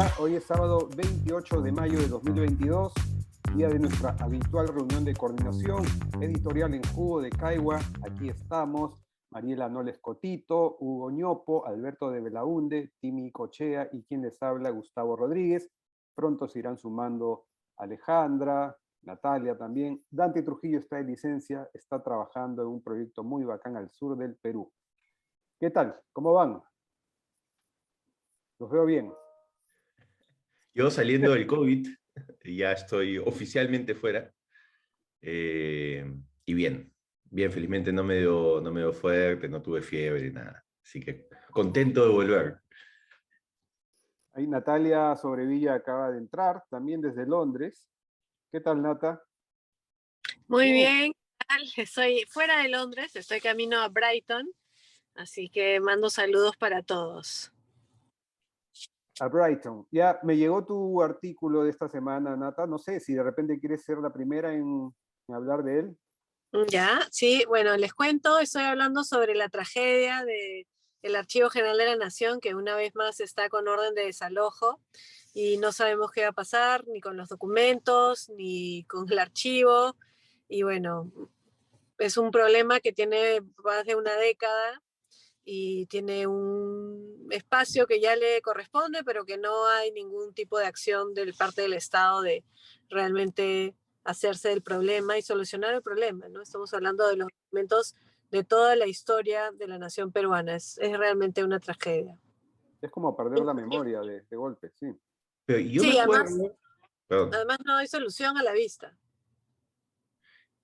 Hola, hoy es sábado 28 de mayo de 2022, día de nuestra habitual reunión de coordinación editorial en Jugo de Caigua. Aquí estamos, Mariela Noles Cotito, Hugo Ñopo, Alberto de Belaunde, Timi Cochea y quien les habla, Gustavo Rodríguez. Pronto se irán sumando Alejandra, Natalia también. Dante Trujillo está de licencia, está trabajando en un proyecto muy bacán al sur del Perú. ¿Qué tal? ¿Cómo van? Los veo bien. Yo saliendo del COVID, ya estoy oficialmente fuera, y bien, felizmente no me dio fuerte, no tuve fiebre, nada. Así que contento de volver. Ahí Natalia Sobrevilla acaba de entrar, también desde Londres. ¿Qué tal, Nata? Muy bien, ¿qué tal? Estoy fuera de Londres, estoy camino a Brighton, así que mando saludos para todos. A Brighton. Ya me llegó tu artículo de esta semana, Nata. No sé si de repente quieres ser la primera en hablar de él. Ya, sí, bueno, les cuento, estoy hablando sobre la tragedia del Archivo General de la Nación, que una vez más está con orden de desalojo y no sabemos qué va a pasar, ni con los documentos, ni con el archivo. Y bueno, es un problema que tiene más de una década y tiene un espacio que ya le corresponde, pero que no hay ningún tipo de acción de parte del Estado de realmente hacerse del problema y solucionar el problema, ¿no? Estamos hablando de los documentos de toda la historia de la nación peruana. Es realmente una tragedia. Es como perder la memoria de golpe, sí. Pero yo me Sí, además, acuerdo, perdón, además no hay solución a la vista.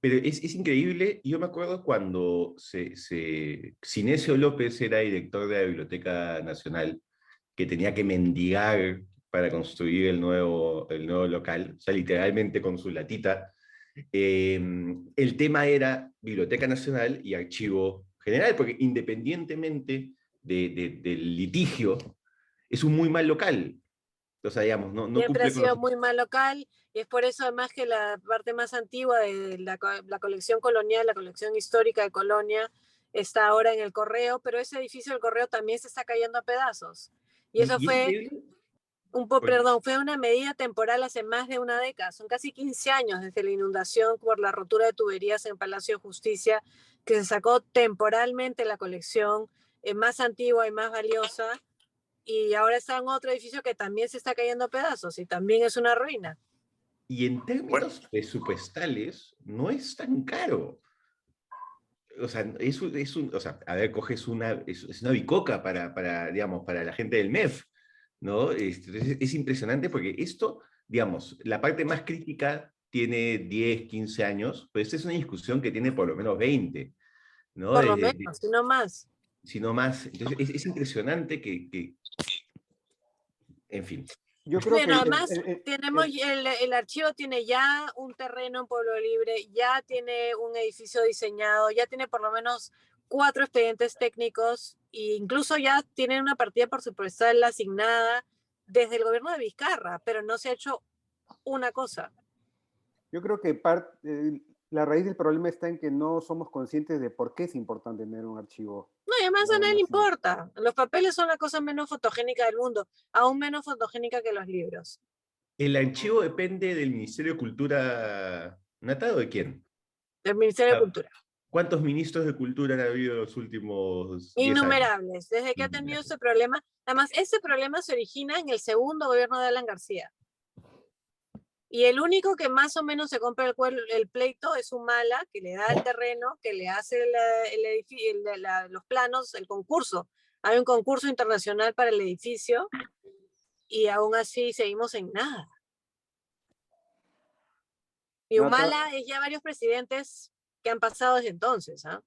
pero es increíble, yo me acuerdo cuando Cinesio López era director de la Biblioteca Nacional, que tenía que mendigar para construir el nuevo local, o sea, literalmente con su latita. El tema era Biblioteca Nacional y Archivo General, porque independientemente del litigio, es un muy mal local. O sea, digamos, no Siempre ha cumple con sido los... muy mal local y es por eso además que la parte más antigua de la colección colonial, la colección histórica de Colonia, está ahora en el Correo, pero ese edificio del Correo también se está cayendo a pedazos. Y eso Y es fue increíble, porque perdón, fue una medida temporal hace más de una década. Son casi 15 años desde la inundación por la rotura de tuberías en Palacio de Justicia, que se sacó temporalmente la colección más antigua y más valiosa, y ahora está en otro edificio que también se está cayendo a pedazos y también es una ruina. y en términos presupuestales, no es tan caro. O sea, o sea, a ver, coges es una bicoca digamos, para la gente del MEF, ¿no? Es impresionante porque esto, digamos, la parte más crítica tiene 10, 15 años, pero esta es una discusión que tiene por lo menos 20, ¿no? Por lo menos, si no más. Si no más. Entonces, es impresionante en fin. Yo creo que Bueno, además tenemos el archivo tiene ya un terreno en Pueblo Libre, ya tiene un edificio diseñado, ya tiene por lo menos 4 expedientes técnicos e incluso ya tiene una partida presupuestal asignada desde el gobierno de Vizcarra, pero no se ha hecho una cosa. yo creo que la raíz del problema está en que no somos conscientes de por qué es importante tener un archivo No, y además de a la nadie le nación. importa. Los papeles son la cosa menos fotogénica del mundo, aún menos fotogénica que los libros. ¿El archivo depende del Ministerio de Cultura natado de quién? Del Ministerio de Ah, Cultura. ¿cuántos ministros de cultura han habido en los últimos 10 años? Innumerables, desde que ha tenido ese problema. Además, ese problema se origina en el segundo gobierno de Alan García. Y el único que más o menos se compra el pleito es Humala, que le da el terreno, que le hace los planos, el concurso. Hay un concurso internacional para el edificio y aún así seguimos en nada. Y Nata, Humala es ya varios presidentes que han pasado desde entonces. ¿Ah?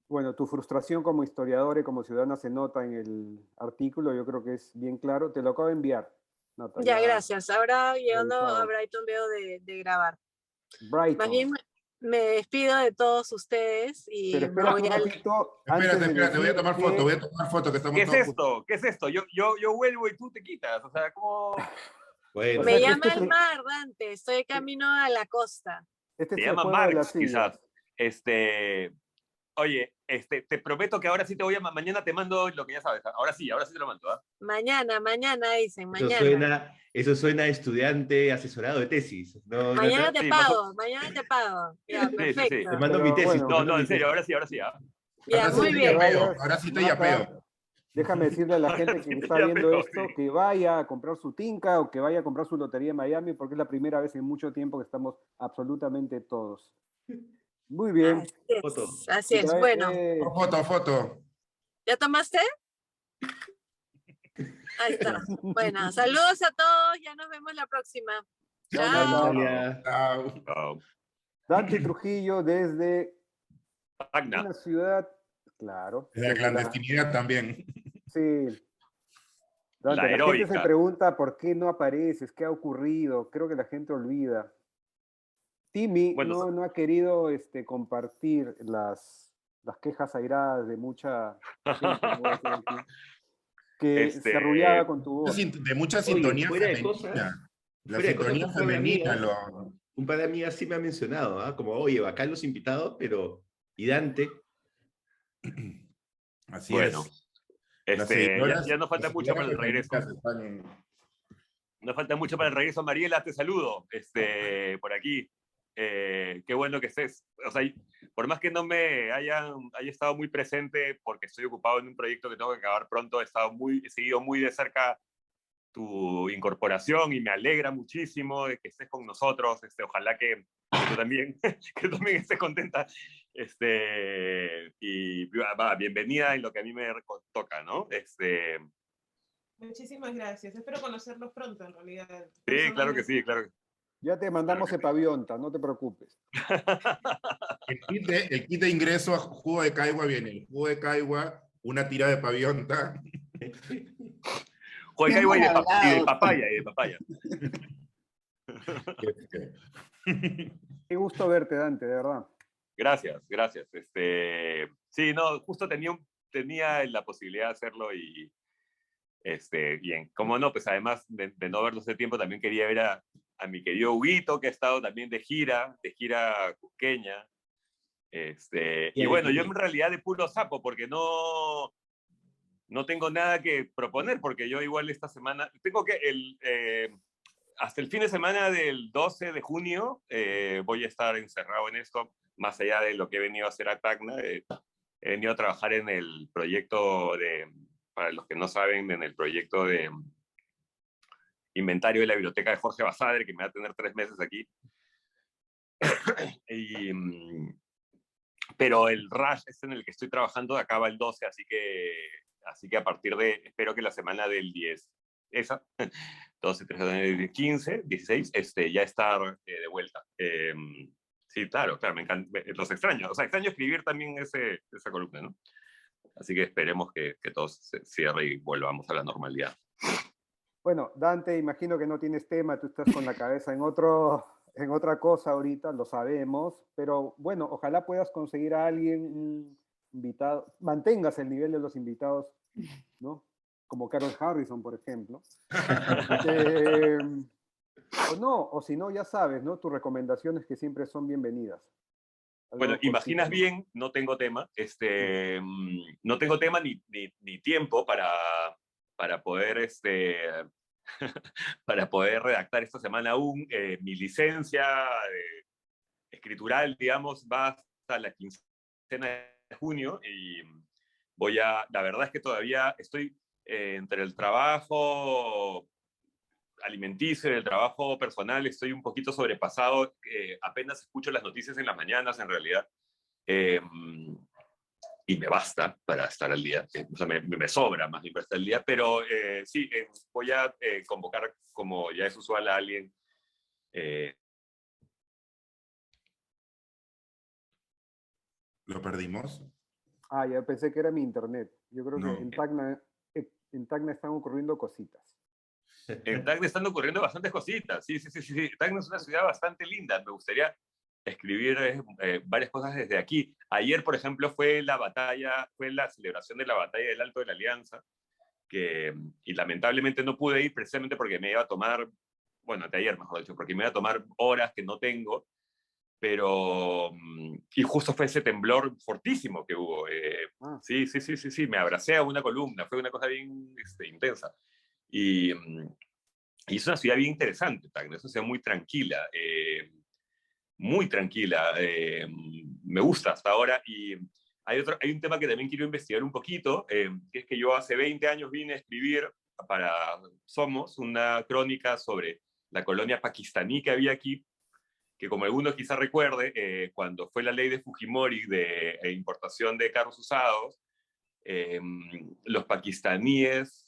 bueno, tu frustración como historiadora y como ciudadana se nota en el artículo, yo creo que es bien claro. Te lo acabo de enviar, Nata, Ya, ya gracias. Ahora llegando a revisado. Brighton veo de grabar. Más Brighton. bien me despido de todos ustedes Pero y me espérate voy un al... ratito antes Espérate, de espérate, decir voy que a tomar foto, que ¿Qué estamos es todos... esto? ¿Qué es esto? Yo vuelvo y tú te quitas. O sea, ¿cómo o Bueno, Me sea que llama el mar, Dante. Estoy camino a la costa. este te es el llama juego de las Marx, sillas. quizás? Este, Oye, te prometo que ahora sí te voy a... Mañana te mando lo que ya sabes. Ahora sí te lo mando, ¿ah? Mañana dicen, Eso mañana. suena a estudiante asesorado de tesis. ¿No, Mañana Nata? te Sí, más o... pago, mañana te pago. Ya, sí, sí, sí. Te perfecto. mando mi Pero tesis, te bueno, No, mando no, mi en serio, tesis. ahora sí, ¿ah? Ya, antes muy de que bien. vayas, Ahora sí te Nata, yapeo. déjame decirle a la gente que está Ya viendo veo, esto sí. que vaya a comprar su tinca o que vaya a comprar su lotería en Miami porque es la primera vez en mucho tiempo que estamos absolutamente todos. Muy bien. Foto. Así es. Ya, Bueno, Foto. ¿ya tomaste? Ahí está. Bueno, saludos a todos, ya nos vemos la próxima. chao, Chao, Chao. Nata. Natalia. Chao. Chao. Dante Trujillo desde Tacna. una ciudad, claro, De la clandestinidad también. sí. La Dante, la gente se heroica. pregunta por qué no apareces, qué ha ocurrido. Creo que la gente olvida. Timmy Bueno, no ha querido compartir las quejas airadas de mucha gente, no voy a decir aquí, que se arrullaba este, con tu voz. De mucha Oye, sintonía femenina. La fuera de cosas, sintonía femenina lo... un par de amigas sí me han mencionado, ¿ah? Como, oye, bacán los invitados, pero, ¿y Dante? Así bueno, es. ya no Las falta mucho seguidoras para el regreso. femeninas están... No falta mucho para el regreso. Mariela, te saludo por aquí. Qué bueno que estés. O sea, por más que no me haya estado muy presente, porque estoy ocupado en un proyecto que tengo que acabar pronto, he seguido muy de cerca tu incorporación y me alegra muchísimo de que estés con nosotros. Ojalá que tú también, que tú también estés contenta. Y bienvenida en lo que a mí me toca, ¿no? Muchísimas gracias. Espero conocerlos pronto, en realidad. Sí, claro que sí, claro que sí. Ya te mandamos Epavionta, no te preocupes. El kit de ingreso a jugo de caigua viene. El jugo de caigua, una tira de pavionta. Juego de caigua y de papaya, Qué gusto verte, Dante, de verdad. Gracias. Sí, no, justo tenía la posibilidad de hacerlo y bien. Como no, pues además de no verlo hace tiempo, también quería ver a mi querido Huguito, que ha estado también de gira cusqueña. Y bueno, yo en realidad de puro sapo, porque no tengo nada que proponer, porque yo igual esta semana, hasta el fin de semana del 12 de junio voy a estar encerrado en esto, más allá de lo que he venido a hacer a Tacna. He venido a trabajar en el proyecto para los que no saben, en el proyecto de inventario de la biblioteca de Jorge Basadre, que me va a tener 3 meses aquí. Pero el rush en el que estoy trabajando acaba el 12, así que a partir espero que la semana del 10, esa, 12, 13, 15, 16, ya estar de vuelta. Sí, claro, me encanta, los extraño. O sea, extraño escribir también esa columna, ¿no? Así que esperemos que todo se cierre y volvamos a la normalidad. Bueno, Dante, imagino que no tienes tema, tú estás con la cabeza en otra cosa ahorita, lo sabemos, pero bueno, ojalá puedas conseguir a alguien, un invitado, mantengas el nivel de los invitados, ¿no? Como Carol Harrison, por ejemplo. O no, o si no, ya sabes, ¿no? Tus recomendaciones que siempre son bienvenidas. Bueno, imaginas bien, no tengo tema. No tengo tema ni tiempo para poder para poder redactar esta semana aún. Mi licencia escritural, digamos, va hasta la quincena de junio y la verdad es que todavía estoy entre el trabajo alimenticio y el trabajo personal, estoy un poquito sobrepasado. Apenas escucho las noticias en las mañanas, en realidad. Y me basta para estar al día. O sea, me sobra más bien para estar al día, pero sí, voy a convocar, como ya es usual, a alguien. ¿Lo perdimos? Ah, ya pensé que era mi internet. Yo creo No. que en Tacna están ocurriendo cositas. En Tacna están ocurriendo bastantes cositas. Sí. Tacna es una ciudad bastante linda. Me gustaría escribir varias cosas desde aquí. Ayer, por ejemplo, fue la celebración de la batalla del Alto de la Alianza, y lamentablemente no pude ir precisamente porque me iba a tomar, bueno, de ayer mejor dicho, porque me iba a tomar horas que no tengo, pero, y justo fue ese temblor fortísimo que hubo. Sí, me abracé a una columna, fue una cosa bien intensa. Y es una ciudad bien interesante, Tacna, es una ciudad muy tranquila, me gusta hasta ahora. Y hay un tema que también quiero investigar un poquito, que es que yo hace 20 años vine a escribir para Somos una crónica sobre la colonia pakistaní que había aquí, que como algunos quizás recuerde, cuando fue la ley de Fujimori de importación de carros usados, los pakistaníes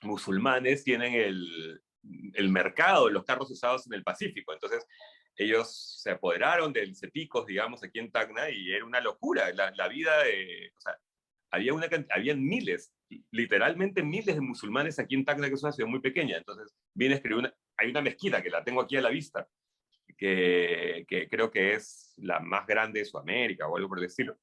musulmanes tienen el mercado de los carros usados en el Pacífico. Entonces, ellos se apoderaron del Cepicos, digamos, aquí en Tacna, y era una locura. La vida de... O sea, habían miles, literalmente miles de musulmanes aquí en Tacna, que es una ciudad muy pequeña. Entonces, vine a escribir hay una mezquita que la tengo aquí a la vista, que creo que es la más grande de Sudamérica o algo por el estilo.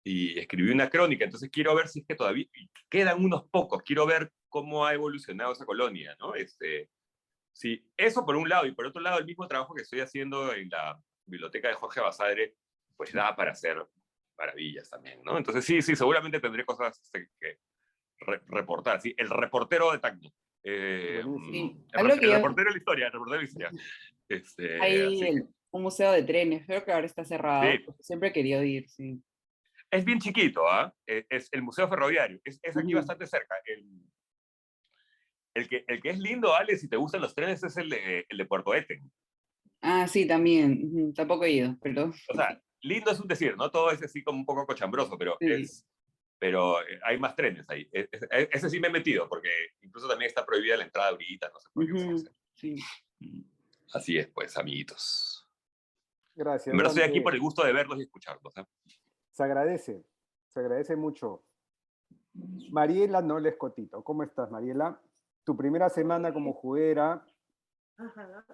Y escribí una crónica, entonces quiero ver si es que todavía quedan unos pocos, quiero ver cómo ha evolucionado esa colonia, ¿no? Sí, eso por un lado, y por otro lado, el mismo trabajo que estoy haciendo en la biblioteca de Jorge Basadre, pues da para hacer maravillas también, ¿no? Entonces sí, seguramente tendré cosas que reportar, sí, el reportero de Tacna. Buenísimo. Algo que El yo, reportero de la historia, el reportero de la historia. hay Así que, un museo de trenes, creo que ahora está cerrado, sí, porque siempre he querido ir, sí. es bien chiquito, ¿ah? Es el Museo Ferroviario, es aquí Ujú. bastante cerca. El que es lindo, Ale, si te gustan los trenes, es el de Puerto Eten. Ah, sí, también. Ujú. Tampoco he ido, pero O sea, lindo es un decir, ¿no? Todo es así como un poco cochambroso, sí. pero hay más trenes ahí. Ese sí me he metido, porque incluso también está prohibida la entrada ahorita, no sé por qué vamos a Ujú, hacer. sí. Así es, pues, amiguitos. En Gracias, verdad estoy aquí por Dante. el gusto de verlos y escucharlos, ¿eh? Se agradece mucho. Mariela Noles Cotito, ¿cómo estás, Mariela? Tu primera semana como juguera, Ajá.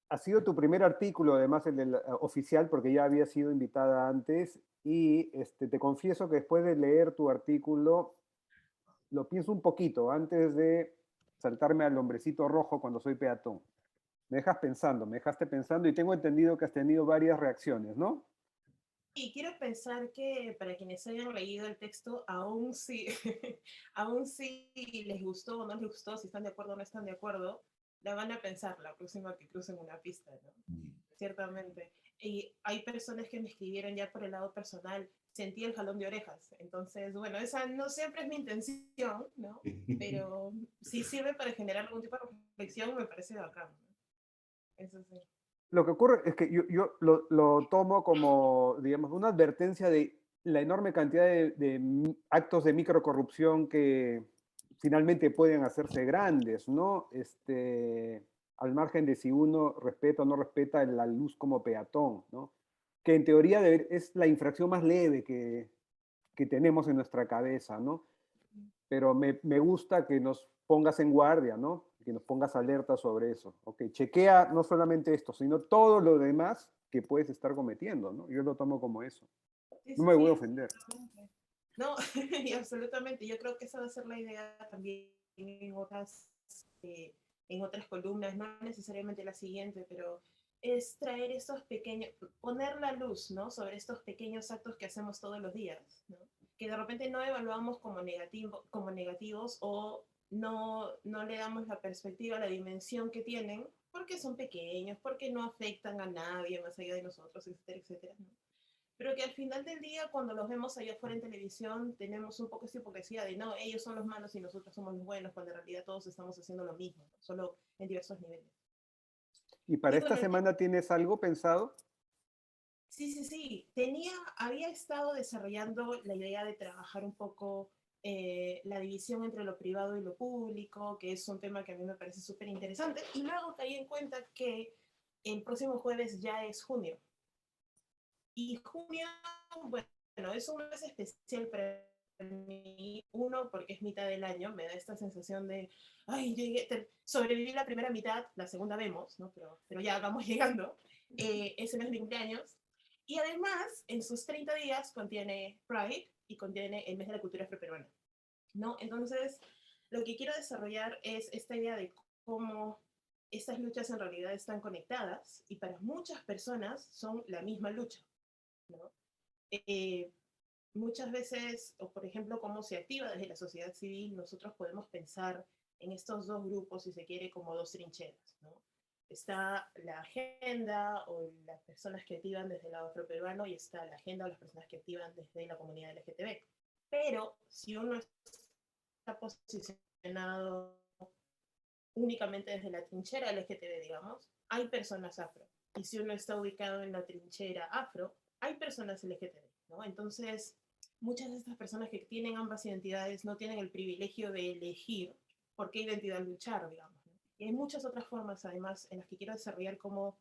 ha sido tu primer artículo, además el del oficial, porque ya había sido invitada antes, y te confieso que después de leer tu artículo, lo pienso un poquito antes de saltarme al hombrecito rojo cuando soy peatón. Me dejaste pensando y tengo entendido que has tenido varias reacciones, ¿no? Y quiero pensar que para quienes hayan leído el texto, aún si, aún si les gustó o no les gustó, si están de acuerdo o no están de acuerdo, la van a pensar la próxima que crucen una pista, ¿no? Ciertamente. Y hay personas que me escribieron ya por el lado personal, sentí el jalón de orejas. Entonces, bueno, esa no siempre es mi intención, ¿no? Pero si sirve para generar algún tipo de reflexión, me parece bacán, ¿no? Eso sí. Lo que ocurre es que yo lo tomo como, digamos, una advertencia de la enorme cantidad de actos de microcorrupción que finalmente pueden hacerse grandes, ¿no? Al margen de si uno respeta o no respeta la luz como peatón, ¿no? Que en teoría es la infracción más leve que tenemos en nuestra cabeza, ¿no? Pero me gusta que nos pongas en guardia, ¿no? Que nos pongas alerta sobre eso. Ok, chequea no solamente esto, sino todo lo demás que puedes estar cometiendo, ¿no? Yo lo tomo como eso. Sí, No sí, me voy a sí, ofender. absolutamente. No, y absolutamente. Yo creo que esa va a ser la idea también en otras columnas, no necesariamente la siguiente, pero es traer estos pequeños, poner la luz, ¿no? Sobre estos pequeños actos que hacemos todos los días, ¿no? Que de repente no evaluamos como negativos o no le damos la perspectiva, la dimensión que tienen, porque son pequeños, porque no afectan a nadie más allá de nosotros, etcétera, etcétera, ¿no? Pero que al final del día, cuando los vemos allá afuera en televisión, tenemos un poco esa hipocresía de no, ellos son los malos y nosotros somos los buenos, cuando en realidad todos estamos haciendo lo mismo, ¿no? Solo en diversos niveles. ¿Y para Y esta bueno, semana tienes algo pensado? sí, sí, sí, había estado desarrollando la idea de trabajar un poco la división entre lo privado y lo público, que es un tema que a mí me parece súper interesante, y luego caí en cuenta que el próximo jueves ya es junio. Y junio, bueno, es un mes especial para mí. Uno, porque es mitad del año, me da esta sensación de, ay, sobreviví la primera mitad, la segunda vemos, ¿no? Pero ya vamos llegando. Ese mes es mi cumpleaños. Y además, en sus 30 días contiene Pride y contiene el mes de la cultura afroperuana, ¿no? Entonces, lo que quiero desarrollar es esta idea de cómo estas luchas en realidad están conectadas y para muchas personas son la misma lucha, ¿no? Muchas veces, o por ejemplo, cómo se activa desde la sociedad civil, nosotros podemos pensar en estos dos grupos, si se quiere, como dos trincheras, ¿no? Está la agenda o las personas que activan desde el lado afroperuano y está la agenda o las personas que activan desde la comunidad LGTB. Pero si uno está posicionado únicamente desde la trinchera LGTB, digamos, hay personas afro. Y si uno está ubicado en la trinchera afro, hay personas LGTB, ¿no? Entonces, muchas de estas personas que tienen ambas identidades no tienen el privilegio de elegir por qué identidad luchar, digamos, ¿no? Y hay muchas otras formas, además, en las que quiero desarrollar como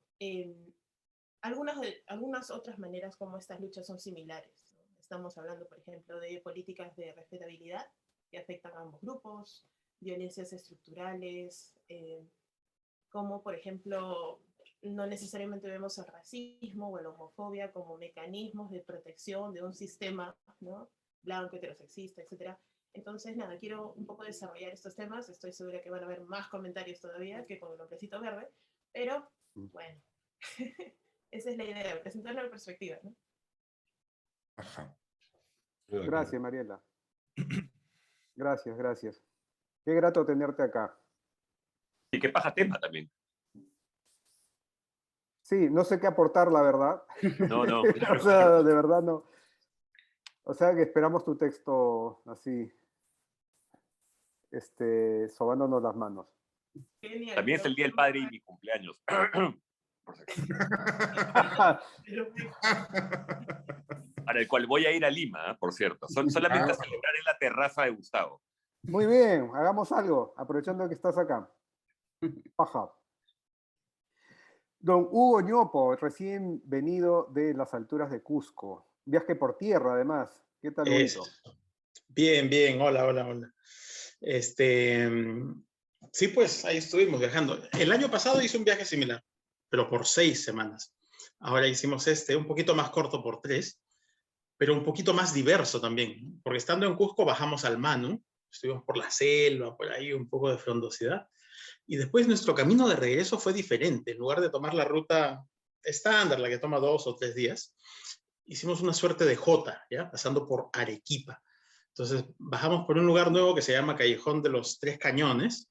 algunas otras maneras como estas luchas son similares, ¿no? Estamos hablando, por ejemplo, de políticas de respetabilidad que afectan a ambos grupos, violencias estructurales, como por ejemplo, no necesariamente vemos el racismo o la homofobia como mecanismos de protección de un sistema, ¿no? Blanco, heterosexista, etc. Entonces, nada, quiero un poco desarrollar estos temas. Estoy segura que van a haber más comentarios todavía que con el hombrecito verde, pero bueno, esa es la idea, presentar una perspectiva, ¿no? Ajá. Gracias, Mariela. Gracias, gracias. Qué grato tenerte acá. Y qué paja tema también. Sí, no sé qué aportar, la verdad. No, no. O sea, de verdad no. O sea que esperamos tu texto así, sobándonos las manos. Genial, También es el Día del Padre y mi cumpleaños. Por si acaso. Para el cual voy a ir a Lima, ¿eh? Por cierto. Solamente a celebrar en la terraza de Gustavo. Muy bien, hagamos algo, aprovechando que estás acá. Paja. Don Hugo Ñopo, recién venido de las alturas de Cusco. Viaje por tierra, además. ¿Qué tal, Hugo? Bien, bien. Hola, hola, hola. Sí, pues ahí estuvimos viajando. El año pasado hice un viaje similar, pero por 6 semanas. Ahora hicimos un poquito más corto por 3, pero un poquito más diverso también, porque estando en Cusco bajamos al Manu, estuvimos por la selva, por ahí un poco de frondosidad, y después nuestro camino de regreso fue diferente. En lugar de tomar la ruta estándar, la que toma 2 o 3 días, hicimos una suerte de jota, ¿ya? Pasando por Arequipa. Entonces bajamos por un lugar nuevo que se llama Callejón de los Tres Cañones,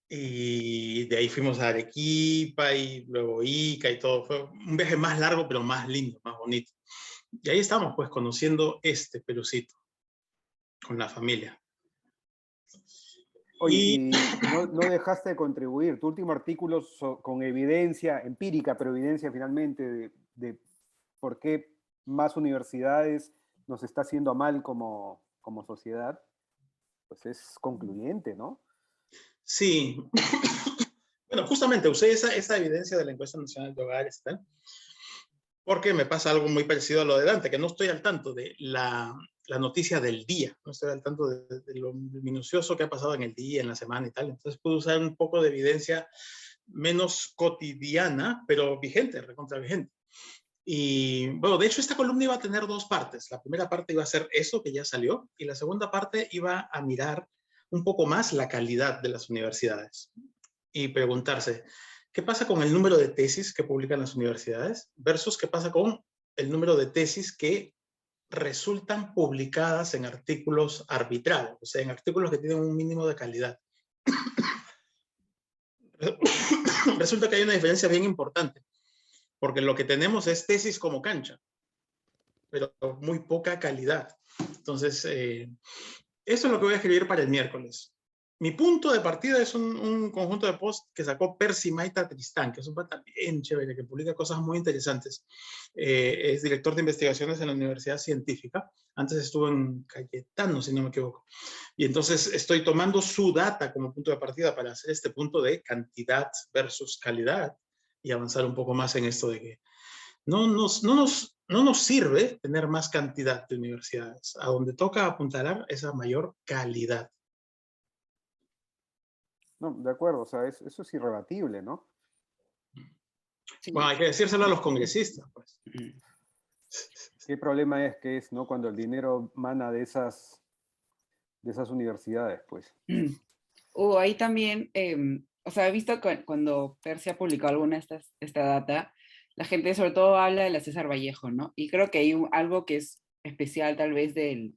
y de ahí fuimos a Arequipa y luego Ica y todo. Fue un viaje más largo, pero más lindo, más bonito. Y ahí estamos, pues, conociendo Perucito con la familia. Oye, y no dejaste de contribuir. Tu último artículo con evidencia empírica, pero evidencia finalmente de por qué más universidades nos está haciendo mal como sociedad, pues es concluyente, ¿no? Sí. Bueno, justamente usé esa evidencia de la encuesta nacional de hogares y tal, porque me pasa algo muy parecido a lo de Dante, que no estoy al tanto de la noticia del día, no estoy al tanto de lo minucioso que ha pasado en el día, en la semana y tal. Entonces puedo usar un poco de evidencia menos cotidiana, pero vigente, recontra vigente. Y bueno, de hecho esta columna iba a tener 2 partes. La primera parte iba a ser eso que ya salió, y la segunda parte iba a mirar un poco más la calidad de las universidades y preguntarse, ¿qué pasa con el número de tesis que publican las universidades versus qué pasa con el número de tesis que resultan publicadas en artículos arbitrarios, o sea, en artículos que tienen un mínimo de calidad? Resulta que hay una diferencia bien importante, porque lo que tenemos es tesis como cancha, pero muy poca calidad. Entonces, eso es lo que voy a escribir para el miércoles. Mi punto de partida es un conjunto de posts que sacó Percy Maita Tristán, que es un pata bien chévere, que publica cosas muy interesantes. Es director de investigaciones en la Universidad Científica. Antes estuvo en Cayetano, si no me equivoco. Y entonces estoy tomando su data como punto de partida para hacer este punto de cantidad versus calidad y avanzar un poco más en esto de que no nos sirve tener más cantidad de universidades. A donde toca apuntalar es a mayor calidad. No, de acuerdo, o sea, eso es irrebatible, ¿no? Sí. Bueno, hay que decírselo a los congresistas, pues. ¿Qué problema es que es, no, cuando el dinero mana de esas universidades, pues? Ahí también o sea, he visto que cuando Persia publicó alguna de esta data, la gente sobre todo habla de la César Vallejo, ¿no? Y creo que hay algo que es especial tal vez del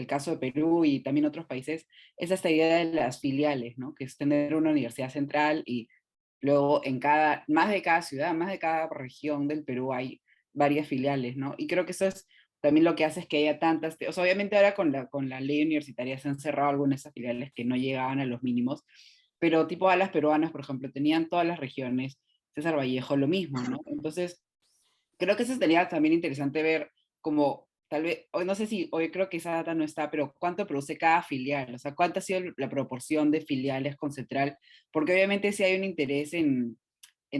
caso de Perú y también otros países, es esta idea de las filiales, ¿no? Que es tener una universidad central y luego más de cada ciudad, más de cada región del Perú hay varias filiales, ¿no? Y creo que eso es también lo que hace es que haya tantas, o sea, obviamente ahora con la ley universitaria se han cerrado algunas de esas filiales que no llegaban a los mínimos, pero tipo a las peruanas, por ejemplo, tenían todas las regiones, César Vallejo lo mismo, ¿no? Entonces, creo que eso sería también interesante ver como, tal vez, hoy no sé si, hoy creo que esa data no está, pero cuánto produce cada filial, o sea, cuánta ha sido la proporción de filiales con central, porque obviamente sí hay un interés en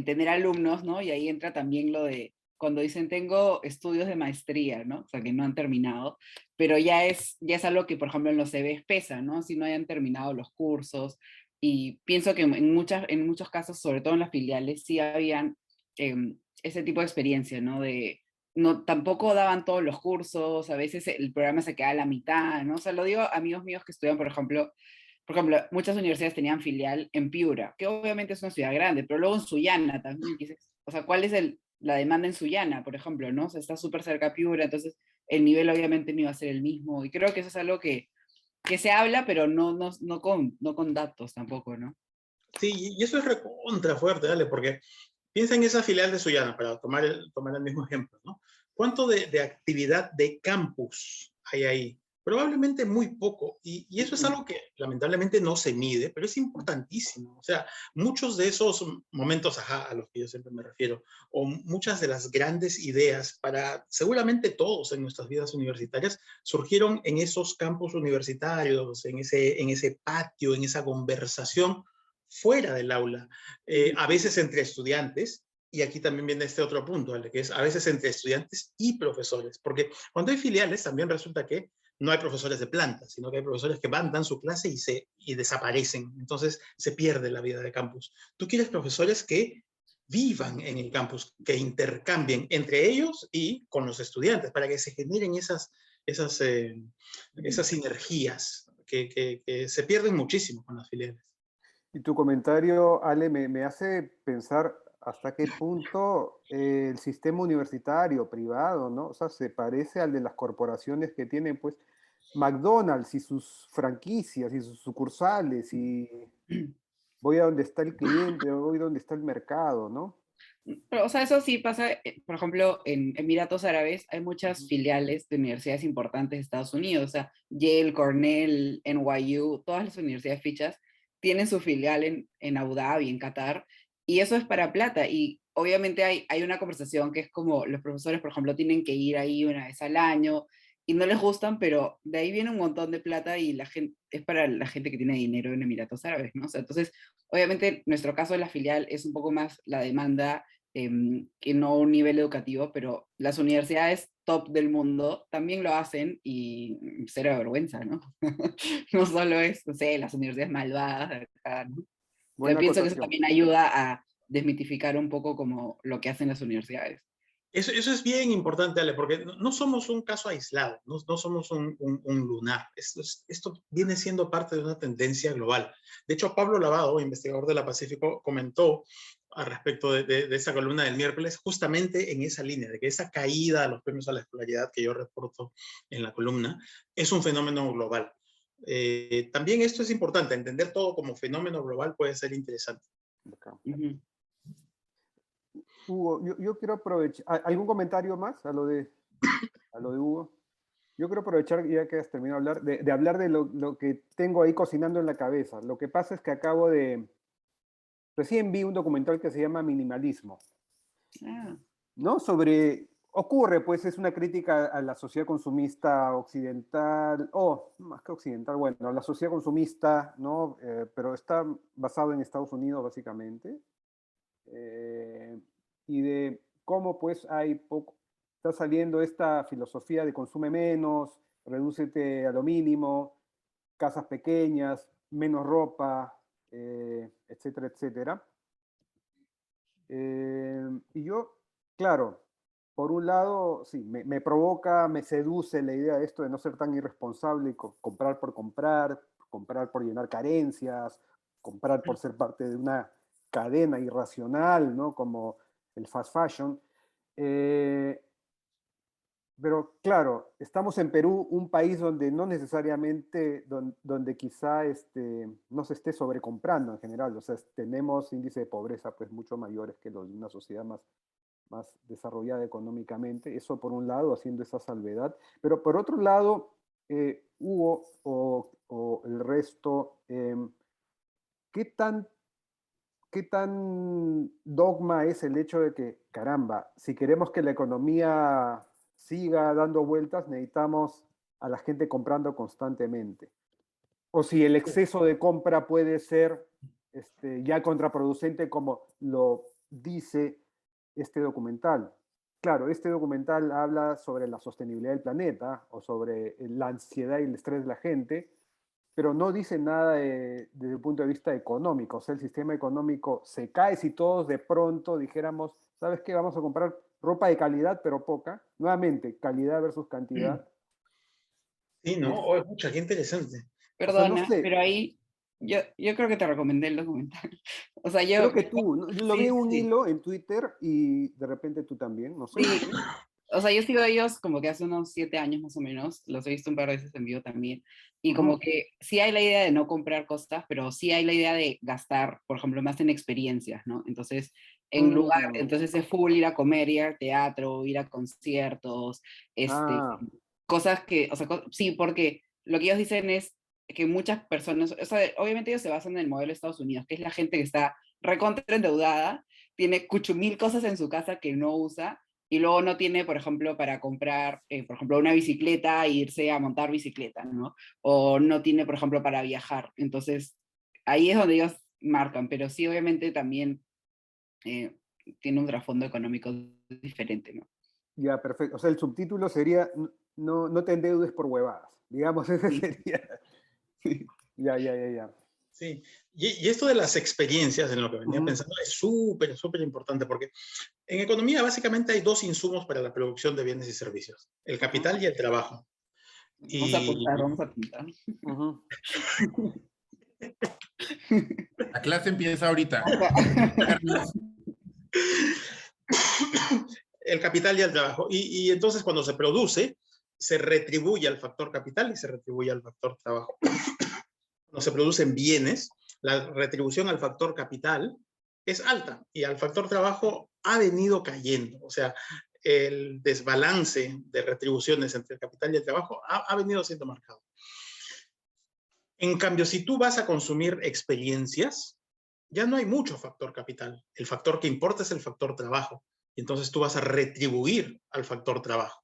tener alumnos, ¿no? Y ahí entra también lo de cuando dicen tengo estudios de maestría, ¿no? O sea, que no han terminado, pero ya es algo que, por ejemplo, en los CVs pesa, ¿no? Si no hayan terminado los cursos. Y pienso que en muchos casos, sobre todo en las filiales, sí habían ese tipo de experiencia, ¿no? No, tampoco daban todos los cursos, a veces el programa se queda a la mitad, ¿no? O sea, lo digo a amigos míos que estudian, por ejemplo, muchas universidades tenían filial en Piura, que obviamente es una ciudad grande, pero luego en Sullana también, o sea, ¿cuál es la demanda en Sullana, por ejemplo, ¿no? O sea, está súper cerca a Piura, entonces el nivel obviamente no iba a ser el mismo, y creo que eso es algo que se habla, pero no con datos tampoco, ¿no? Sí, y eso es recontra fuerte, dale, porque piensa en esa filial de Sullana, para tomar el mismo ejemplo, ¿no? ¿Cuánto de actividad de campus hay ahí? Probablemente muy poco, y eso es algo que lamentablemente no se mide, pero es importantísimo. O sea, muchos de esos momentos, ajá, a los que yo siempre me refiero, o muchas de las grandes ideas para seguramente todos en nuestras vidas universitarias, surgieron en esos campus universitarios, en ese patio, en esa conversación fuera del aula, a veces entre estudiantes, y aquí también viene este otro punto, ¿vale? Que es a veces entre estudiantes y profesores, porque cuando hay filiales también resulta que no hay profesores de planta, sino que hay profesores que dan su clase y desaparecen, entonces se pierde la vida de campus. Tú quieres profesores que vivan en el campus, que intercambien entre ellos y con los estudiantes, para que se generen esas sinergias que se pierden muchísimo con las filiales. Y tu comentario, Ale, me hace pensar hasta qué punto el sistema universitario privado, ¿no? O sea, se parece al de las corporaciones que tienen, pues, McDonald's y sus franquicias y sus sucursales, y voy a donde está el cliente, voy donde está el mercado, ¿no? Pero, o sea, eso sí pasa, por ejemplo, en Emiratos Árabes hay muchas filiales de universidades importantes de Estados Unidos, o sea, Yale, Cornell, NYU, todas las universidades fichas tienen su filial en Abu Dhabi, en Qatar, y eso es para plata, y obviamente hay una conversación que es como los profesores, por ejemplo, tienen que ir ahí una vez al año, y no les gustan, pero de ahí viene un montón de plata y la gente, es para la gente que tiene dinero en Emiratos Árabes, ¿no? O sea, entonces, obviamente, nuestro caso de la filial es un poco más la demanda que no un nivel educativo, pero las universidades top del mundo también lo hacen y cero vergüenza, ¿no? No solo es, no sé, las universidades malvadas de acá, ¿no? Buena Pienso que eso acotación. también ayuda a desmitificar un poco como lo que hacen las universidades. Eso es bien importante, Ale, porque no somos un caso aislado, no somos un lunar. Esto viene siendo parte de una tendencia global. De hecho, Pablo Lavado, investigador de la Pacífico, comentó al respecto de esa columna del miércoles, justamente en esa línea, de que esa caída de los premios a la escolaridad que yo reporto en la columna es un fenómeno global. También esto es importante, entender todo como fenómeno global puede ser interesante. Hugo, yo quiero aprovechar, ¿algún comentario más a lo de Hugo? Yo quiero aprovechar, ya que has terminado de hablar, de hablar de lo que tengo ahí cocinando en la cabeza. Lo que pasa es que recién vi un documental que se llama Minimalismo, ¿no? Ocurre, pues es una crítica a la sociedad consumista occidental, más que occidental, bueno, a la sociedad consumista, ¿no? Pero está basado en Estados Unidos, básicamente. Y de cómo, pues, está saliendo esta filosofía de consume menos, redúcete a lo mínimo, casas pequeñas, menos ropa, etcétera, etcétera. Y yo, claro, por un lado, sí, me provoca, me seduce la idea de esto de no ser tan irresponsable y comprar por llenar carencias, comprar por ser parte de una cadena irracional, ¿no? Como el fast fashion. Pero claro, estamos en Perú, un país donde no necesariamente, donde quizá no se esté sobrecomprando en general. O sea, tenemos índices de pobreza pues mucho mayores que los de una sociedad más desarrollada económicamente. Eso por un lado, haciendo esa salvedad. Pero por otro lado, Hugo o el resto, ¿qué tan dogma es el hecho de que, caramba, si queremos que la economía siga dando vueltas, necesitamos a la gente comprando constantemente? O si el exceso de compra puede ser ya contraproducente, como lo dice este documental. Claro, este documental habla sobre la sostenibilidad del planeta o sobre la ansiedad y el estrés de la gente, pero no dice nada desde el punto de vista económico. O sea, el sistema económico se cae si todos de pronto dijéramos, ¿sabes qué? Vamos a comprar ropa de calidad, pero poca. Nuevamente, calidad versus cantidad. Sí, ¿no? Oh, mucha, qué interesante. Perdona, O sea, no sé. pero ahí yo creo que te recomendé el documental. O sea, yo... Creo que tú, lo vi Sí, en un sí. hilo en Twitter y de repente tú también, no sé. Sí, o sea, yo sigo a ellos como que hace unos 7 años más o menos, los he visto un par de veces en vivo también, y como que sí hay la idea de no comprar cosas, pero sí hay la idea de gastar, por ejemplo, más en experiencias, ¿no? Entonces, entonces es full ir a comer, ir al teatro, ir a conciertos, cosas que, o sea, sí, porque lo que ellos dicen es que muchas personas, o sea, obviamente ellos se basan en el modelo de Estados Unidos, que es la gente que está recontra endeudada, tiene cuchumil cosas en su casa que no usa, y luego no tiene, por ejemplo, para comprar, por ejemplo, una bicicleta e irse a montar bicicleta, ¿no? O no tiene, por ejemplo, para viajar. Entonces, ahí es donde ellos marcan, pero sí, obviamente, también tiene un trasfondo económico diferente, ¿no? Ya, perfecto. O sea, el subtítulo sería, no te endeudes por huevadas. Digamos, ese sería. Ya. Sí, y esto de las experiencias, en lo que venía pensando, es súper, súper importante, porque en economía básicamente hay dos insumos para la producción de bienes y servicios, el capital y el trabajo. Vamos a apuntar. La clase empieza ahorita. El capital y el trabajo. Y entonces cuando se produce, se retribuye al factor capital y se retribuye al factor trabajo. Cuando se producen bienes, la retribución al factor capital es alta y al factor trabajo ha venido cayendo. O sea, el desbalance de retribuciones entre el capital y el trabajo ha venido siendo marcado. En cambio, si tú vas a consumir experiencias, ya no hay mucho factor capital. El factor que importa es el factor trabajo. Y entonces tú vas a retribuir al factor trabajo.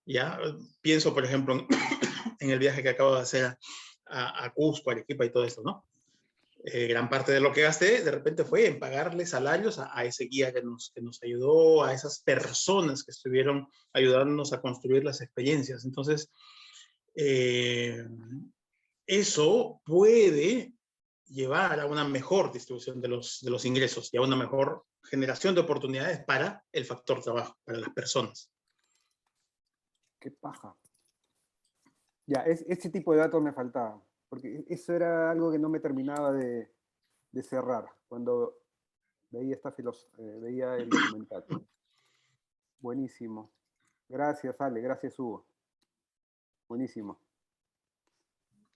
¿Ya? Pienso, por ejemplo, en el viaje que acabo de hacer a Cusco, Arequipa y todo esto, ¿no? Gran parte de lo que gasté, de repente, fue en pagarle salarios a ese guía que nos ayudó, a esas personas que estuvieron ayudándonos a construir las experiencias. Entonces, eso puede llevar a una mejor distribución de los ingresos y a una mejor generación de oportunidades para el factor trabajo, para las personas. Qué paja. Ya, este tipo de datos me faltaba, porque eso era algo que no me terminaba de cerrar cuando veía, veía el documental. Buenísimo. Gracias, Ale. Gracias, Hugo. Buenísimo.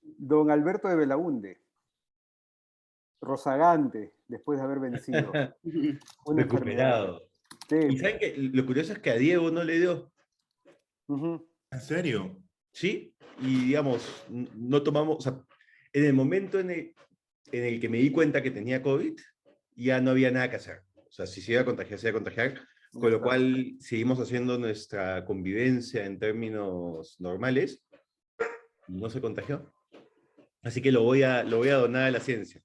Don Alberto de Belaunde. Rozagante, después de haber vencido una Recuperado. enfermedad. Sí. Y saben que lo curioso es que a Diego no le dio. ¿En serio? Sí, y digamos, no tomamos, o sea, en el momento en el que me di cuenta que tenía COVID, ya no había nada que hacer. O sea, si se iba a contagiar, se iba a contagiar, con lo cual seguimos haciendo nuestra convivencia en términos normales, y no se contagió. Así que lo voy a donar a la ciencia.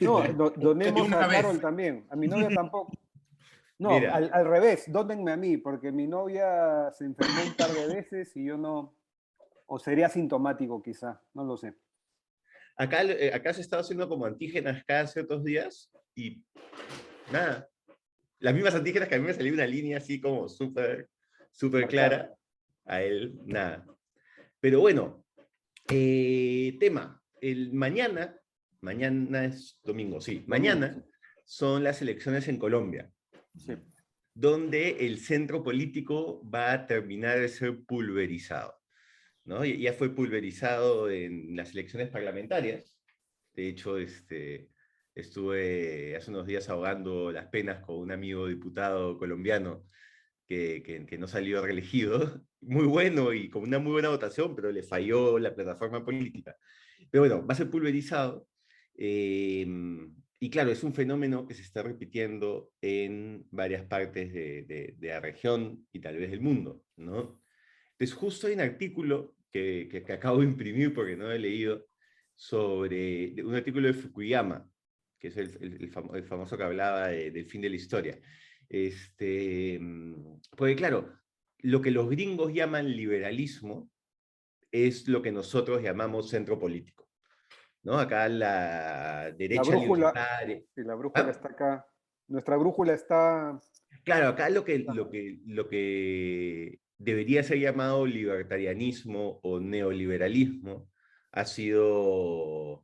No, donemos Una a vez. Carol también. A mi novia tampoco. No, Mira. al revés, dónenme a mí, porque mi novia se enfermó un par de veces y yo no. O sería sintomático quizá, no lo sé. Acá se está haciendo como antígenas cada ciertos días y nada. Las mismas antígenas que a mí me salió una línea así como súper clara. A él, nada. Pero bueno, tema. Mañana Mañana es domingo, sí. Domingo, Mañana sí. son las elecciones en Colombia, Sí. donde el centro político va a terminar de ser pulverizado, ¿no? Ya fue pulverizado en las elecciones parlamentarias. De hecho, estuve hace unos días ahogando las penas con un amigo diputado colombiano que no salió reelegido, muy bueno y con una muy buena votación, pero le falló la plataforma política. Pero bueno, va a ser pulverizado. Y claro, es un fenómeno que se está repitiendo en varias partes de la región y tal vez del mundo, ¿no? Entonces, justo hay un artículo que acabo de imprimir porque no he leído, sobre un artículo de Fukuyama, que es el famoso que hablaba del fin de la historia. Porque claro, lo que los gringos llaman liberalismo es lo que nosotros llamamos centro político, ¿no? Acá la La derecha brújula, libertaria. sí, la brújula ¿Ah? está acá. Nuestra brújula está... Claro, acá lo que debería ser llamado libertarianismo o neoliberalismo ha sido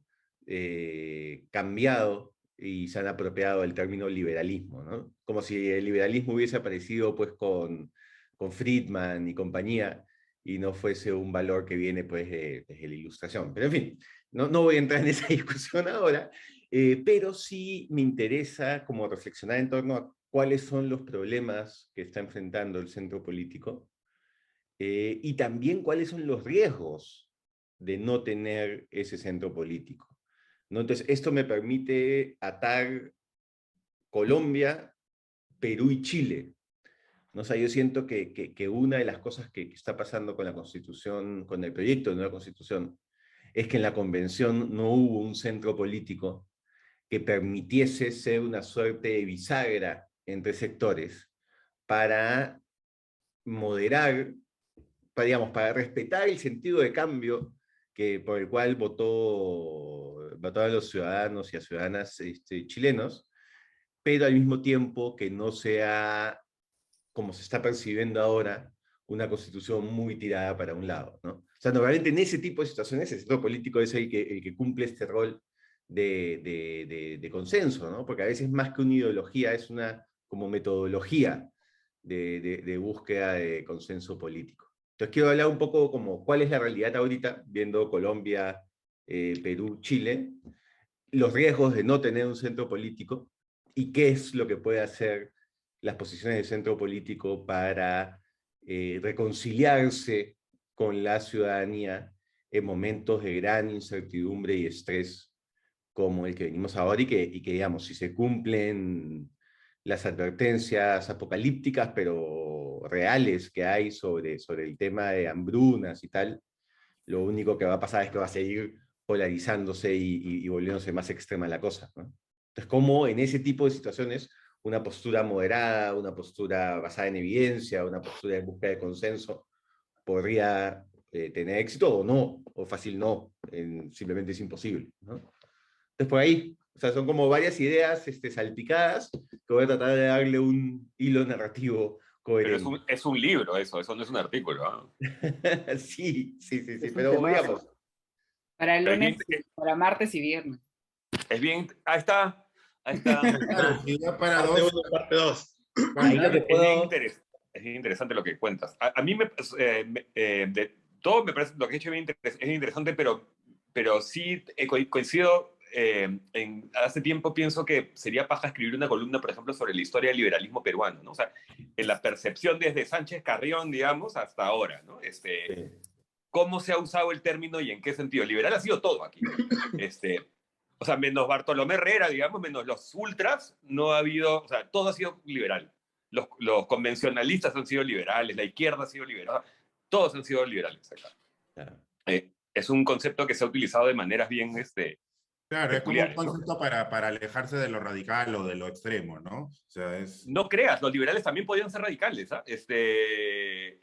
cambiado y se han apropiado el término liberalismo, ¿no? Como si el liberalismo hubiese aparecido pues con Friedman y compañía y no fuese un valor que viene pues desde la Ilustración. Pero en fin, no voy a entrar en esa discusión ahora, pero sí me interesa como reflexionar en torno a cuáles son los problemas que está enfrentando el centro político y también cuáles son los riesgos de no tener ese centro político, ¿no? Entonces, esto me permite atar Colombia, Perú y Chile, ¿no? O sea, yo siento que una de las cosas que está pasando con la Constitución, con el proyecto de nueva Constitución, es que en la Convención no hubo un centro político que permitiese ser una suerte de bisagra entre sectores para moderar, para respetar el sentido de cambio por el cual votaron los ciudadanos y las ciudadanas chilenos, pero al mismo tiempo que no sea, como se está percibiendo ahora, una constitución muy tirada para un lado, ¿no? O sea, normalmente en ese tipo de situaciones el centro político es el que cumple este rol de consenso, ¿no? Porque a veces más que una ideología es una como metodología de búsqueda de consenso político. Entonces quiero hablar un poco como cuál es la realidad ahorita, viendo Colombia, Perú, Chile, los riesgos de no tener un centro político y qué es lo que puede hacer las posiciones del centro político para reconciliarse con la ciudadanía en momentos de gran incertidumbre y estrés como el que venimos ahora y que digamos, si se cumplen las advertencias apocalípticas, pero reales que hay sobre el tema de hambrunas y tal, lo único que va a pasar es que va a seguir polarizándose y volviéndose más extrema la cosa, ¿no? Entonces, como en ese tipo de situaciones, una postura moderada, una postura basada en evidencia, una postura de búsqueda de consenso, podría tener éxito o no, o fácil no, simplemente es imposible, ¿no? Entonces, por ahí, o sea, son como varias ideas salpicadas que voy a tratar de darle un hilo narrativo Pero coherente. es un libro eso no es un artículo. ¿Ah? Sí, Es un pero temazo. digamos, Para el Pero es bien, lunes, para martes y viernes. ahí está, ahí está. Claro, si da para Parte dos. 1, parte 2. ahí lo que Es bien, puedo... es bien interesante lo que cuentas. A mí de todo me parece, lo que he hecho es interesante, pero sí coincido. Hace tiempo pienso que sería paja escribir una columna, por ejemplo, sobre la historia del liberalismo peruano, ¿no? O sea, en la percepción desde Sánchez Carrión, digamos, hasta ahora, ¿no? Cómo se ha usado el término y en qué sentido. Liberal ha sido todo aquí. O sea, menos Bartolomé Herrera, digamos, menos los ultras, no ha habido, o sea, todo ha sido liberal. Los convencionalistas han sido liberales, la izquierda ha sido liberal, todos han sido liberales acá. Claro. Es un concepto que se ha utilizado de maneras bien Claro, es como un peculiares, ¿no? concepto para alejarse de lo radical o de lo extremo, ¿no? O sea, es... No creas, los liberales también podían ser radicales, ¿ah?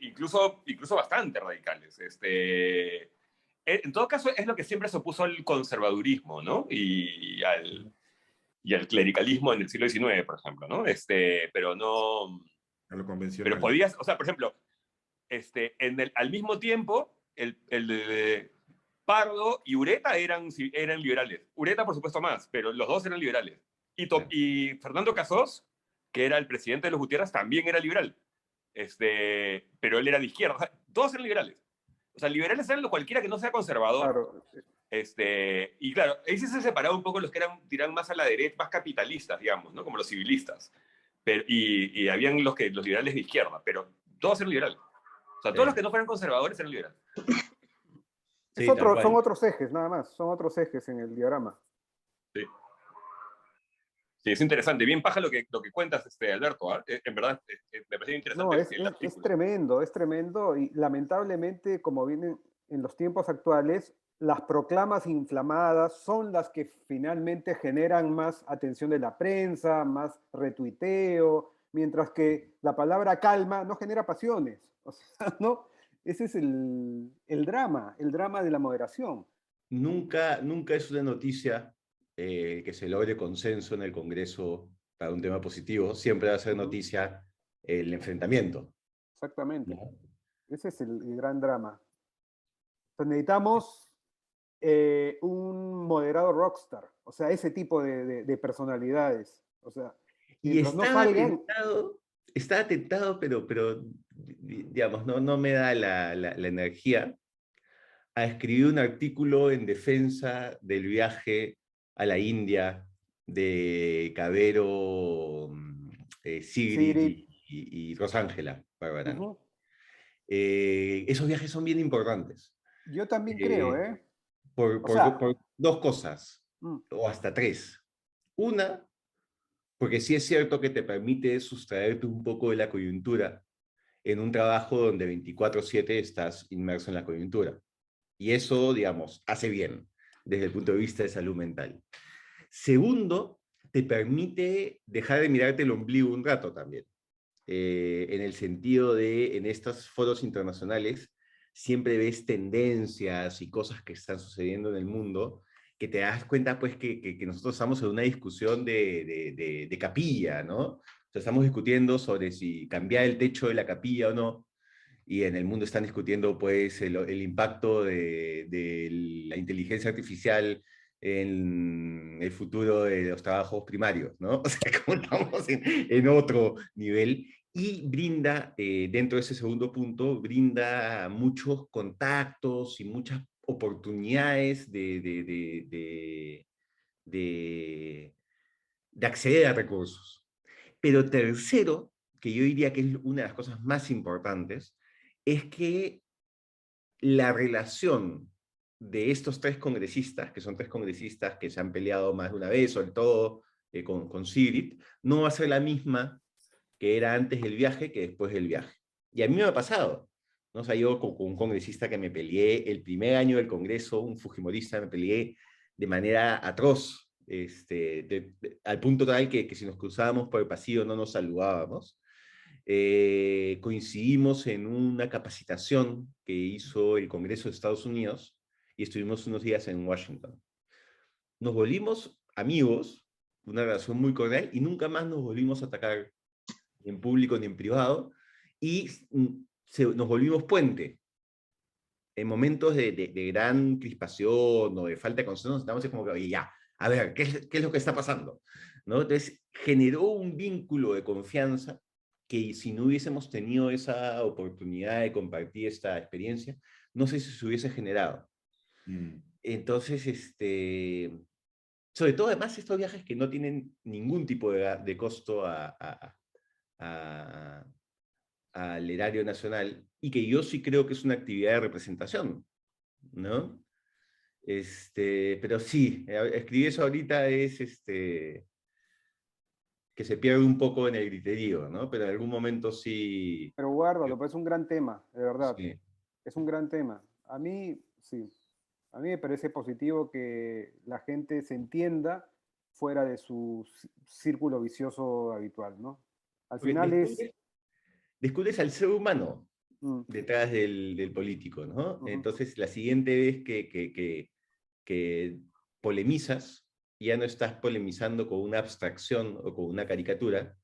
Incluso bastante radicales. En todo caso, es lo que siempre se opuso al conservadurismo, ¿no? Y al clericalismo en el siglo XIX, por ejemplo, ¿no? Pero no... a lo convencional. Pero podías, o sea, por ejemplo, al mismo tiempo, Pardo y Ureta eran liberales. Ureta, por supuesto, más, pero los dos eran liberales. Y Fernando Casós, que era el presidente de los Gutiérrez, también era liberal. Pero él era de izquierda. O sea, todos eran liberales. O sea, liberales eran cualquiera que no sea conservador. Claro. Y claro, ahí sí se separaba un poco los que tiran más a la derecha, más capitalistas, digamos, ¿no? Como los civilistas. Y habían los liberales de izquierda, pero todos eran liberales. O sea, todos los que no fueran conservadores eran liberales. Sí, Son otros ejes, nada más. Son otros ejes en el diagrama. Sí. Sí, es interesante. Bien paja lo que cuentas, Alberto. ¿Eh? En verdad, me parece interesante. No, es tremendo. Y lamentablemente, como vienen en los tiempos actuales, las proclamas inflamadas son las que finalmente generan más atención de la prensa, más retuiteo, mientras que la palabra calma no genera pasiones. O sea, ¿no? Ese es el drama de la moderación. Nunca es una noticia que se logre consenso en el Congreso para un tema positivo. Siempre va a ser noticia el enfrentamiento. Exactamente. ¿No? Ese es el gran drama. Entonces necesitamos un moderado rockstar, o sea, ese tipo de personalidades. O sea, Y mientras no salgan... está atentado, pero digamos, no me da la energía a escribir un artículo en defensa del viaje a la India de Cabero, Sigrid y Rosángela Barbarán. Esos viajes son bien importantes. Yo también creo, Por dos cosas, o hasta tres. Una, porque sí es cierto que te permite sustraerte un poco de la coyuntura en un trabajo donde 24/7 estás inmerso en la coyuntura. Y eso, digamos, hace bien desde el punto de vista de salud mental. Segundo, te permite dejar de mirarte el ombligo un rato también. En el sentido de, en estos foros internacionales, siempre ves tendencias y cosas que están sucediendo en el mundo, que te das cuenta pues que nosotros estamos en una discusión de capilla, ¿no? O sea, estamos discutiendo sobre si cambiar el techo de la capilla o no, y en el mundo están discutiendo pues el impacto de la inteligencia artificial en el futuro de los trabajos primarios, ¿no? O sea, como estamos en otro nivel, y brinda, dentro de ese segundo punto, brinda muchos contactos y muchas oportunidades de acceder a recursos. Pero tercero, que yo diría que es una de las cosas más importantes, es que la relación de estos tres congresistas, que son tres congresistas que se han peleado más de una vez, sobre todo con Sigrid, no va a ser la misma que era antes del viaje que después del viaje. Y a mí me ha pasado, ¿no? O sea, yo con un congresista que me peleé el primer año del Congreso, un fujimorista, me peleé de manera atroz, al punto tal que si nos cruzábamos por el pasillo no nos saludábamos. Coincidimos en una capacitación que hizo el Congreso de Estados Unidos y estuvimos unos días en Washington. Nos volvimos amigos, una relación muy cordial, y nunca más nos volvimos a atacar ni en público ni en privado, y nos volvimos puente. En momentos de gran crispación o de falta de consenso, estamos como que, oye, ya, a ver, ¿qué es lo que está pasando? ¿No? Entonces, generó un vínculo de confianza que si no hubiésemos tenido esa oportunidad de compartir esta experiencia, no sé si se hubiese generado. Entonces, sobre todo además estos viajes que no tienen ningún tipo de costo al erario nacional, y que yo sí creo que es una actividad de representación, ¿no? Pero sí, escribir eso ahorita es que se pierde un poco en el griterío, ¿no? Pero en algún momento sí... Pero guárdalo, pues es un gran tema, de verdad. Sí. Es un gran tema. A mí, sí. A mí me parece positivo que la gente se entienda fuera de su círculo vicioso habitual, ¿no? Al Porque final descubres al ser humano detrás del político, ¿no? Entonces, la siguiente vez que polemizas, ya no estás polemizando con una abstracción o con una caricatura,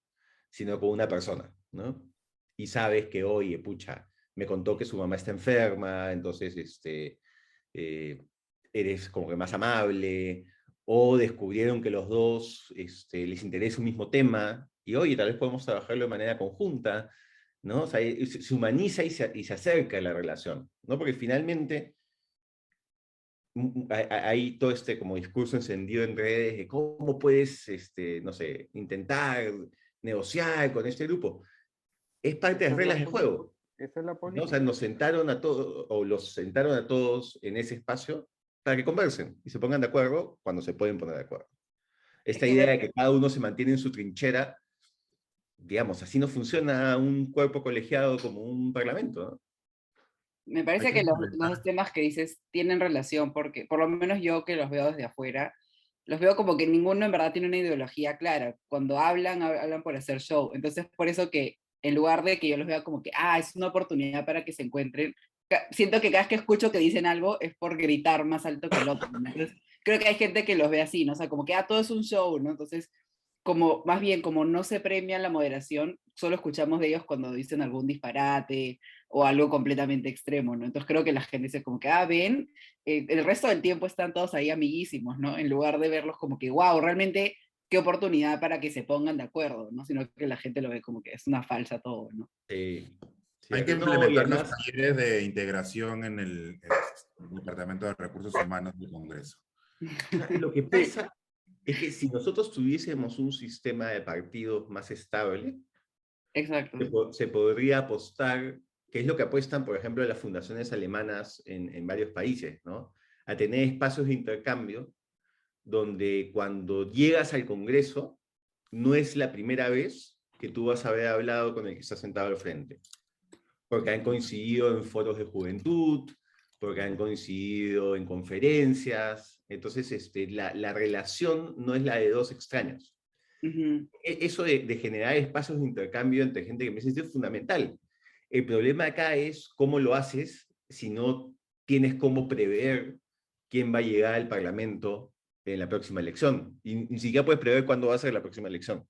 sino con una persona, ¿no? Y sabes que, oye, pucha, me contó que su mamá está enferma, entonces eres como que más amable, o descubrieron que los dos les interesa un mismo tema, y oye, tal vez podemos trabajarlo de manera conjunta, ¿no? O sea, se humaniza y se acerca a la relación, ¿no? Porque finalmente hay todo este como discurso encendido en redes de cómo puedes, no sé, intentar negociar con este grupo. Es parte de las Esa es la reglas del política. juego, Esa es la ¿no? O política. sea, nos sentaron a todos, o los sentaron a todos en ese espacio para que conversen y se pongan de acuerdo cuando se pueden poner de acuerdo. Es Esta que idea de que cada uno se mantiene en su trinchera, digamos, así no funciona un cuerpo colegiado como un parlamento, ¿no? me Hay parece que que los implementar. dos temas que dices tienen relación, porque por lo menos yo que los veo desde afuera, los veo como que ninguno en verdad tiene una ideología clara. Cuando hablan, hablan por hacer show. Entonces, por eso que en lugar de que yo los vea como que, es una oportunidad para que se encuentren, siento que cada vez que escucho que dicen algo es por gritar más alto que el otro, ¿no? Entonces, creo que hay gente que los ve así, ¿no? O sea, como que, todo es un show, ¿no? Entonces, como, más bien, como no se premia la moderación, solo escuchamos de ellos cuando dicen algún disparate o algo completamente extremo, ¿no? Entonces creo que la gente dice como que, ven, el resto del tiempo están todos ahí amiguísimos, ¿no? En lugar de verlos como que, wow, realmente qué oportunidad para que se pongan de acuerdo, ¿no? Sino que la gente lo ve como que es una falsa todo, ¿no? Sí, Hay que cierto. No, y implementar los además, talleres de integración en el Departamento de Recursos Humanos del Congreso. lo que Sí. pasa es que si nosotros tuviésemos un sistema de partidos más estable, Exacto. se podría apostar, que es lo que apuestan, por ejemplo, las fundaciones alemanas en varios países, ¿no? A tener espacios de intercambio donde cuando llegas al Congreso, no es la primera vez que tú vas a haber hablado con el que está sentado al frente, porque han coincidido en foros de juventud, porque han coincidido en conferencias, entonces la relación no es la de dos extraños. Ujú. Eso de generar espacios de intercambio entre gente que me dice es fundamental. El problema acá es cómo lo haces si no tienes cómo prever quién va a llegar al Parlamento en la próxima elección. Y ni siquiera puedes prever cuándo va a ser la próxima elección.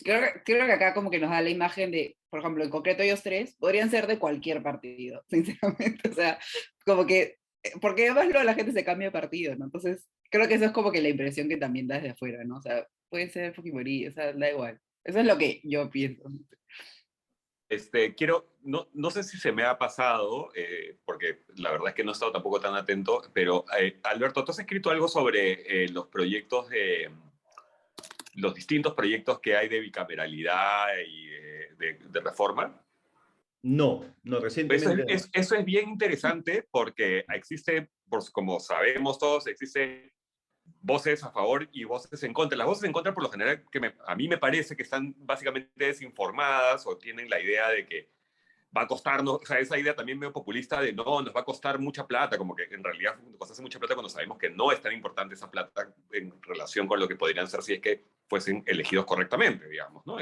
Creo que acá como que nos da la imagen de, por ejemplo, en concreto ellos tres, podrían ser de cualquier partido, sinceramente. O sea, como que, porque además luego la gente se cambia de partido, ¿no? Entonces, creo que eso es como que la impresión que también da desde afuera, ¿no? O sea, puede ser Fujimori, o sea, da igual. Eso es lo que yo pienso. No sé si se me ha pasado, porque la verdad es que no he estado tampoco tan atento, pero Alberto, ¿tú has escrito algo sobre los proyectos los distintos proyectos que hay de bicameralidad y de reforma? No, recientemente no. Eso es bien interesante porque existe, como sabemos todos, existen voces a favor y voces en contra. Las voces en contra, por lo general, a mí me parece que están básicamente desinformadas o tienen la idea de que va a costarnos, o sea, esa idea también medio populista de no, nos va a costar mucha plata, como que en realidad nos costase mucha plata cuando sabemos que no es tan importante esa plata en relación con lo que podrían ser si es que fuesen elegidos correctamente, digamos, ¿no?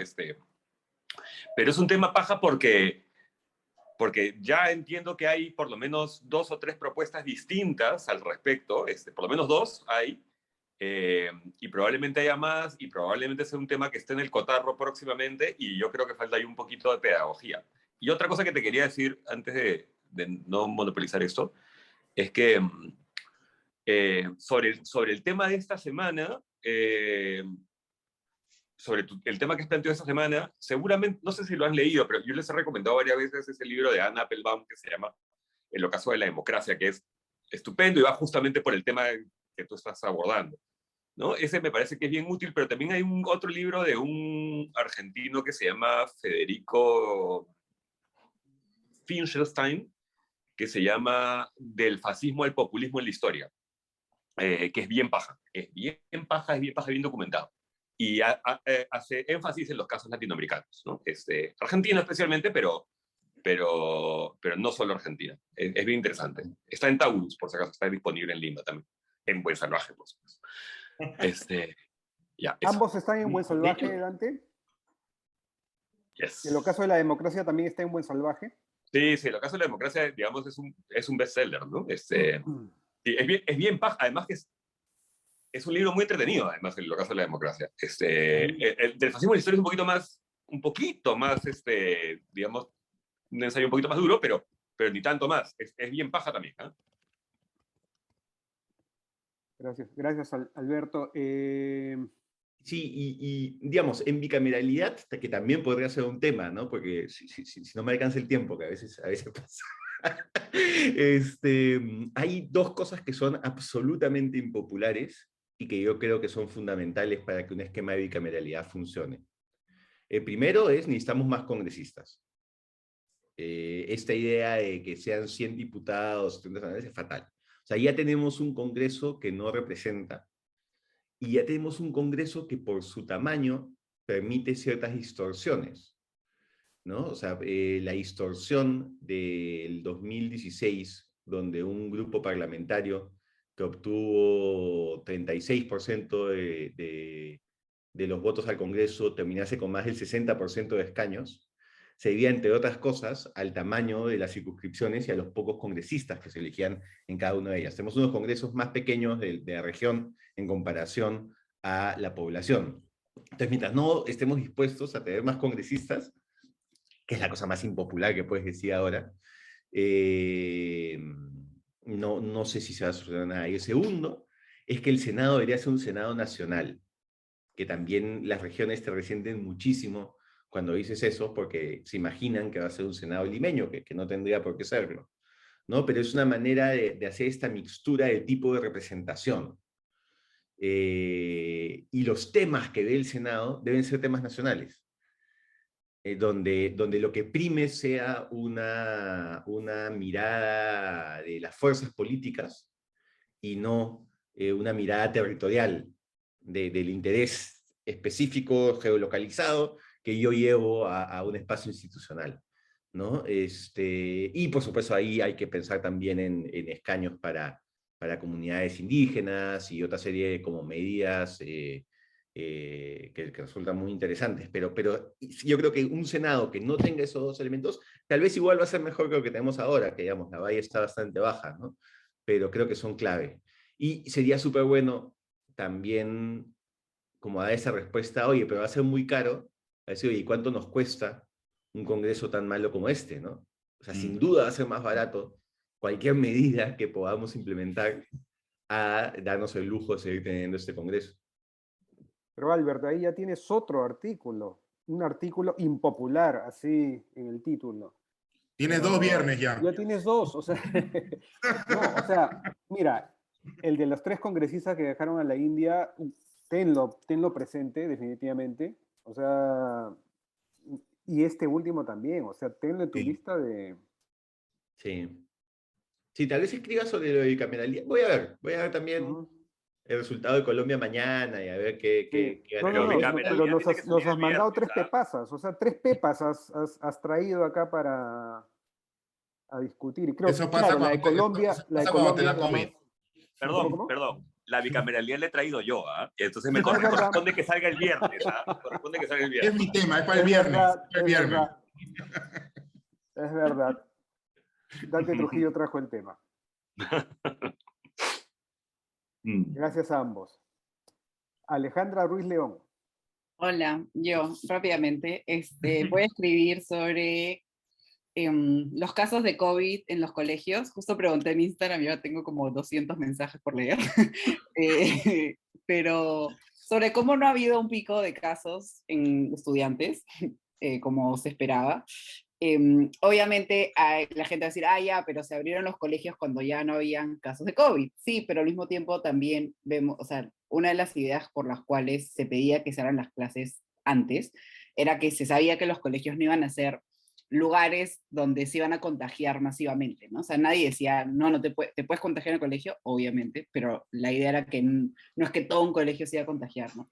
Pero es un tema paja porque ya entiendo que hay por lo menos 2 o 3 propuestas distintas al respecto, por lo menos 2 hay, y probablemente haya más, y probablemente sea un tema que esté en el cotarro próximamente, y yo creo que falta ahí un poquito de pedagogía. Y otra cosa que te quería decir antes de no monopolizar esto, es que sobre el tema de esta semana, sobre el tema que has planteado esta semana, seguramente, no sé si lo has leído, pero yo les he recomendado varias veces ese libro de Anna Applebaum que se llama El ocaso de la democracia, que es estupendo y va justamente por el tema que tú estás abordando, ¿no? Ese me parece que es bien útil, pero también hay otro libro de un argentino que se llama Federico Finkelstein, que se llama Del fascismo al populismo en la historia, que es bien paja, es bien paja, bien documentado. Y hace énfasis en los casos latinoamericanos, ¿no? Argentina especialmente, pero no solo Argentina. Es bien interesante. Está en Taurus, por si acaso, está disponible en Lima también. En Buen Salvaje, por supuesto. Ya, eso. ¿Ambos están en Buen Salvaje, Dante? Yes. ¿El ocaso de la democracia también está en Buen Salvaje? Sí, el ocaso de la democracia, digamos, es un bestseller, ¿no? Sí, es bien paja. Además que es un libro muy entretenido, además, el ocaso de la democracia. El del fascismo de la historia es un poquito más, digamos, un ensayo un poquito más duro, pero ni tanto más. Es bien paja también, ¿eh? Gracias Alberto. Sí, digamos, en bicameralidad, que también podría ser un tema, ¿no? Porque si no me alcanza el tiempo, que a veces pasa. Hay dos cosas que son absolutamente impopulares y que yo creo que son fundamentales para que un esquema de bicameralidad funcione. El primero es, necesitamos más congresistas. Esta idea de que sean 100 diputados, 70 senadores, es fatal. O sea, ya tenemos un Congreso que no representa, y ya tenemos un Congreso que por su tamaño permite ciertas distorsiones, ¿no? O sea, la distorsión del 2016, donde un grupo parlamentario que obtuvo 36% de los votos al Congreso terminase con más del 60% de escaños, se debía, entre otras cosas, al tamaño de las circunscripciones y a los pocos congresistas que se elegían en cada una de ellas. Tenemos unos congresos más pequeños de la región en comparación a la población. Entonces, mientras no estemos dispuestos a tener más congresistas, que es la cosa más impopular que puedes decir ahora, no sé si se va a solucionar nada. Y el segundo es que el Senado debería ser un Senado nacional, que también las regiones te resienten muchísimo cuando dices eso, porque se imaginan que va a ser un Senado limeño, que no tendría por qué serlo, ¿no? Pero es una manera de hacer esta mixtura del tipo de representación. Y los temas que ve el Senado deben ser temas nacionales, donde lo que prime sea una mirada de las fuerzas políticas y no una mirada territorial del interés específico, geolocalizado, que yo llevo a un espacio institucional, ¿no? Y por supuesto ahí hay que pensar también en escaños para comunidades indígenas y otra serie de como medidas que resultan muy interesantes, pero yo creo que un Senado que no tenga esos dos elementos, tal vez igual va a ser mejor que lo que tenemos ahora, que digamos, la valla está bastante baja, ¿no? Pero creo que son clave. Y sería súper bueno también como dar esa respuesta, oye, pero va a ser muy caro, a decir, oye, ¿cuánto nos cuesta un congreso tan malo como este, ¿no? O sea, sin duda va a ser más barato cualquier medida que podamos implementar a darnos el lujo de seguir teniendo este congreso. Pero Albert, ahí ya tienes otro artículo, un artículo impopular, así en el título. Tienes dos viernes ya. Ya tienes dos, o sea, no, o sea, mira, el de los 3 congresistas que dejaron a la India, tenlo presente definitivamente, o sea, y este último también, o sea, tenlo en tu lista de... Sí. Sí, tal vez escriba sobre lo de bicameralidad. Voy a ver también el resultado de Colombia mañana y a ver qué pero nos has mandado 3 pepasas, o sea, 3 pepas has traído acá para a discutir. Y creo eso que, pasa claro, cuando, la de Colombia... cuando te la comes. Perdón. La bicameralidad la he traído yo, ¿ah? Entonces me corresponde que salga el viernes, ¿ah? Corresponde que salga el viernes. Es mi tema, es para el viernes. Es verdad. Dante Trujillo trajo el tema. Gracias a ambos. Alejandra Ruiz León. Hola, yo rápidamente voy a escribir sobre los casos de COVID en los colegios. Justo pregunté en Instagram, yo tengo como 200 mensajes por leer, pero sobre cómo no ha habido un pico de casos en estudiantes, como se esperaba. Obviamente la gente va a decir, ya, pero se abrieron los colegios cuando ya no habían casos de COVID. Sí, pero al mismo tiempo también vemos, o sea, una de las ideas por las cuales se pedía que se hagan las clases antes era que se sabía que los colegios no iban a ser lugares donde se iban a contagiar masivamente, ¿no? O sea, nadie decía, no te puedes contagiar en el colegio, obviamente, pero la idea era que no es que todo un colegio se iba a contagiar, ¿no?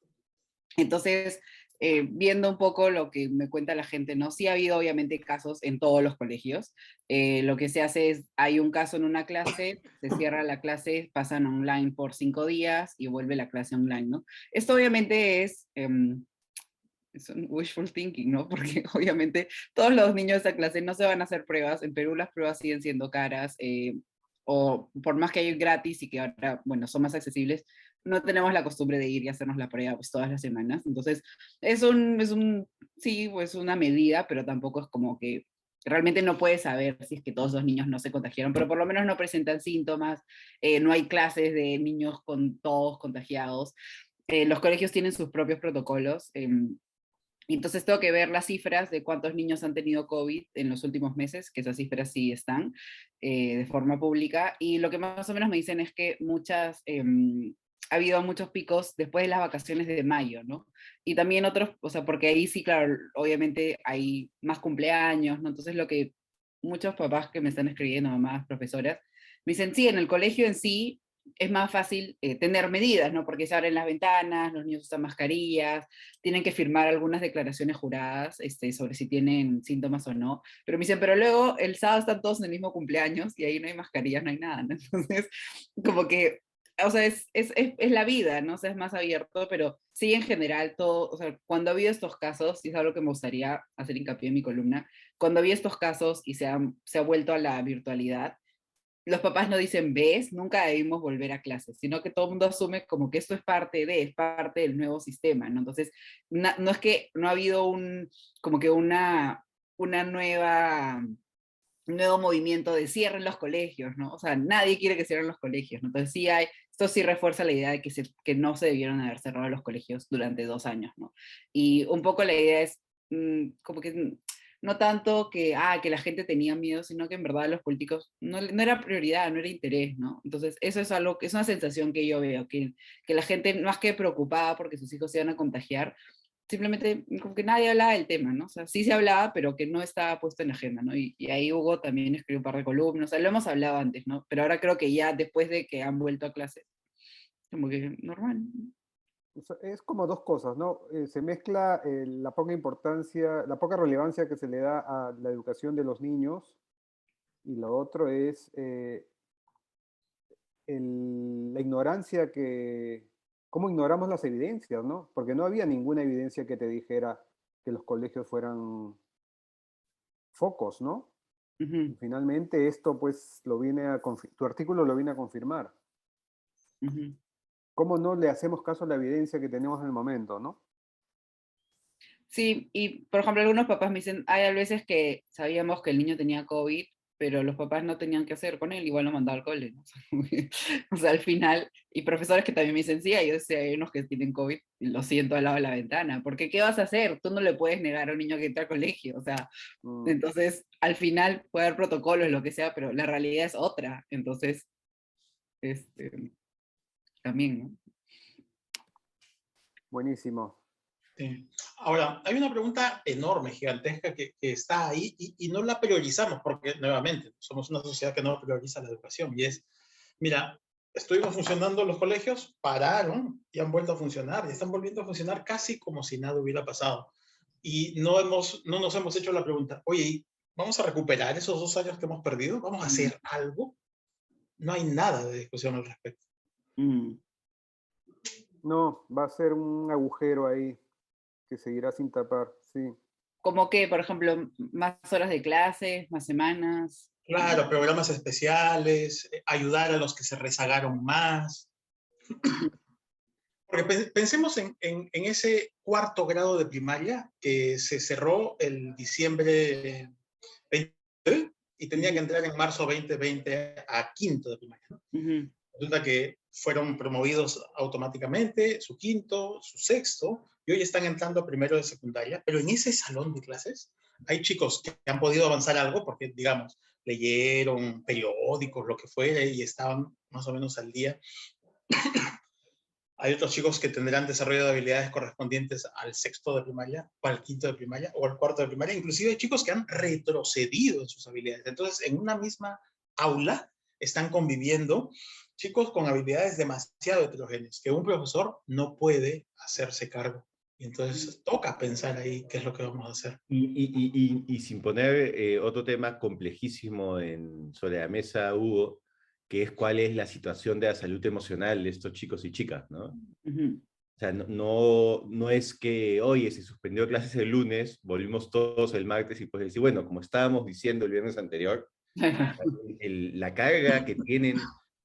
Entonces, viendo un poco lo que me cuenta la gente, ¿no? Sí ha habido obviamente casos en todos los colegios. Lo que se hace es, hay un caso en una clase, se cierra la clase, pasan online por 5 días y vuelve la clase online, ¿no? Esto obviamente es un wishful thinking, ¿no? Porque obviamente todos los niños de esa clase no se van a hacer pruebas. En Perú las pruebas siguen siendo caras, o por más que hay gratis y que ahora, bueno, son más accesibles, no tenemos la costumbre de ir y hacernos la prueba pues, todas las semanas. Entonces, sí, pues una medida, pero tampoco es como que realmente no puedes saber si es que todos los niños no se contagiaron, pero por lo menos no presentan síntomas, no hay clases de niños con todos contagiados. Los colegios tienen sus propios protocolos. Y entonces tengo que ver las cifras de cuántos niños han tenido COVID en los últimos meses, que esas cifras sí están de forma pública. Y lo que más o menos me dicen es que ha habido muchos picos después de las vacaciones de mayo, ¿no? Y también otros, o sea, porque ahí sí, claro, obviamente hay más cumpleaños, ¿no? Entonces lo que muchos papás que me están escribiendo, mamás, profesoras, me dicen, sí, en el colegio en sí es más fácil tener medidas, ¿no? Porque se abren las ventanas, los niños usan mascarillas, tienen que firmar algunas declaraciones juradas sobre si tienen síntomas o no. Pero me dicen, pero luego el sábado están todos en el mismo cumpleaños y ahí no hay mascarillas, no hay nada, ¿no? Entonces, como que, o sea, es la vida, ¿no? O sea, es más abierto, pero sí en general todo, o sea, cuando ha habido estos casos, y es algo que me gustaría hacer hincapié en mi columna, cuando había estos casos y se ha vuelto a la virtualidad, los papás no dicen, ves, nunca debimos volver a clases, sino que todo el mundo asume como que esto es parte del nuevo sistema, ¿no? Entonces, no es que no ha habido como que una un nuevo movimiento de cierren los colegios, ¿no? O sea, nadie quiere que cierren los colegios, ¿no? Entonces esto sí refuerza la idea de que no se debieron haber cerrado los colegios durante 2 años, ¿no? Y un poco la idea es como que no tanto que la gente tenía miedo, sino que en verdad los políticos no era prioridad, no era interés, ¿no? Entonces eso es algo que es una sensación que yo veo, que la gente más que preocupada porque sus hijos se iban a contagiar, simplemente como que nadie hablaba del tema, ¿no? O sea, sí se hablaba, pero que no estaba puesto en la agenda, ¿no? Y ahí Hugo también escribió un par de columnas, o sea, lo hemos hablado antes, ¿no? Pero ahora creo que ya después de que han vuelto a clase, como que normal. O sea, es como dos cosas, ¿no? Se mezcla la poca importancia, la poca relevancia que se le da a la educación de los niños, y lo otro es la ignorancia cómo ignoramos las evidencias, ¿no? Porque no había ninguna evidencia que te dijera que los colegios fueran focos, ¿no? Y finalmente esto pues tu artículo lo viene a confirmar. ¿Cómo no le hacemos caso a la evidencia que tenemos en el momento, no? Sí, y por ejemplo algunos papás me dicen, hay a veces que sabíamos que el niño tenía COVID, pero los papás no tenían qué hacer con él, igual lo mandaba al cole, ¿no? O sea, al final, y profesores que también me dicen, sí, hay unos que tienen COVID, y lo siento al lado de la ventana, porque ¿qué vas a hacer? Tú no le puedes negar a un niño que entra al colegio, o sea, entonces, al final puede haber protocolos, lo que sea, pero la realidad es otra, entonces, también, ¿no? Buenísimo. Sí. Ahora, hay una pregunta enorme, gigantesca, que está ahí y no la priorizamos porque, nuevamente, somos una sociedad que no prioriza la educación. Y es, mira, estuvimos funcionando los colegios, pararon y han vuelto a funcionar. Y están volviendo a funcionar casi como si nada hubiera pasado. Y no nos hemos hecho la pregunta, oye, ¿vamos a recuperar esos 2 años que hemos perdido? ¿Vamos a hacer algo? No hay nada de discusión al respecto. No, va a ser un agujero ahí que seguirá sin tapar, sí. Como que, por ejemplo, más horas de clases, más semanas. Claro, programas especiales, ayudar a los que se rezagaron más. Porque pensemos en ese 4º grado de primaria que se cerró el diciembre 20 y tenía que entrar en marzo 2020 a 5º de primaria, ¿no? Resulta que fueron promovidos automáticamente, su 5º, su 6º, y hoy están entrando a 1º de secundaria, pero en ese salón de clases hay chicos que han podido avanzar algo porque, digamos, leyeron periódicos, lo que fuera, y estaban más o menos al día. Hay otros chicos que tendrán desarrollo de habilidades correspondientes al 6º de primaria, o al 5º de primaria, o al 4º de primaria. Inclusive hay chicos que han retrocedido en sus habilidades. Entonces, en una misma aula están conviviendo chicos con habilidades demasiado heterogéneas, que un profesor no puede hacerse cargo. Y entonces toca pensar ahí qué es lo que vamos a hacer. Y sin poner otro tema complejísimo sobre la mesa, Hugo, que es cuál es la situación de la salud emocional de estos chicos y chicas, ¿no? O sea, no es que, oye, se suspendió clases el lunes, volvimos todos el martes y pues decir, bueno, como estábamos diciendo el viernes anterior, la carga que tienen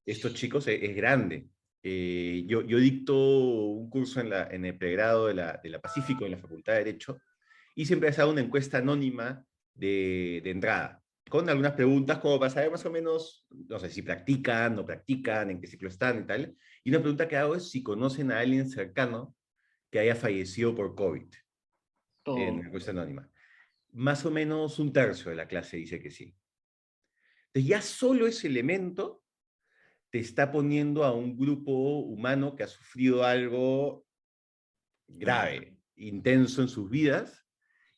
estos chicos es grande. Yo dicto un curso en el pregrado de la Pacífico, en la Facultad de Derecho, y siempre he dado una encuesta anónima de entrada, con algunas preguntas como para saber más o menos, no sé, si practican, no practican, en qué ciclo están y tal. Y una pregunta que hago es si conocen a alguien cercano que haya fallecido por COVID en la encuesta anónima. Más o menos un tercio de la clase dice que sí. Entonces ya solo ese elemento te está poniendo a un grupo humano que ha sufrido algo grave, intenso en sus vidas,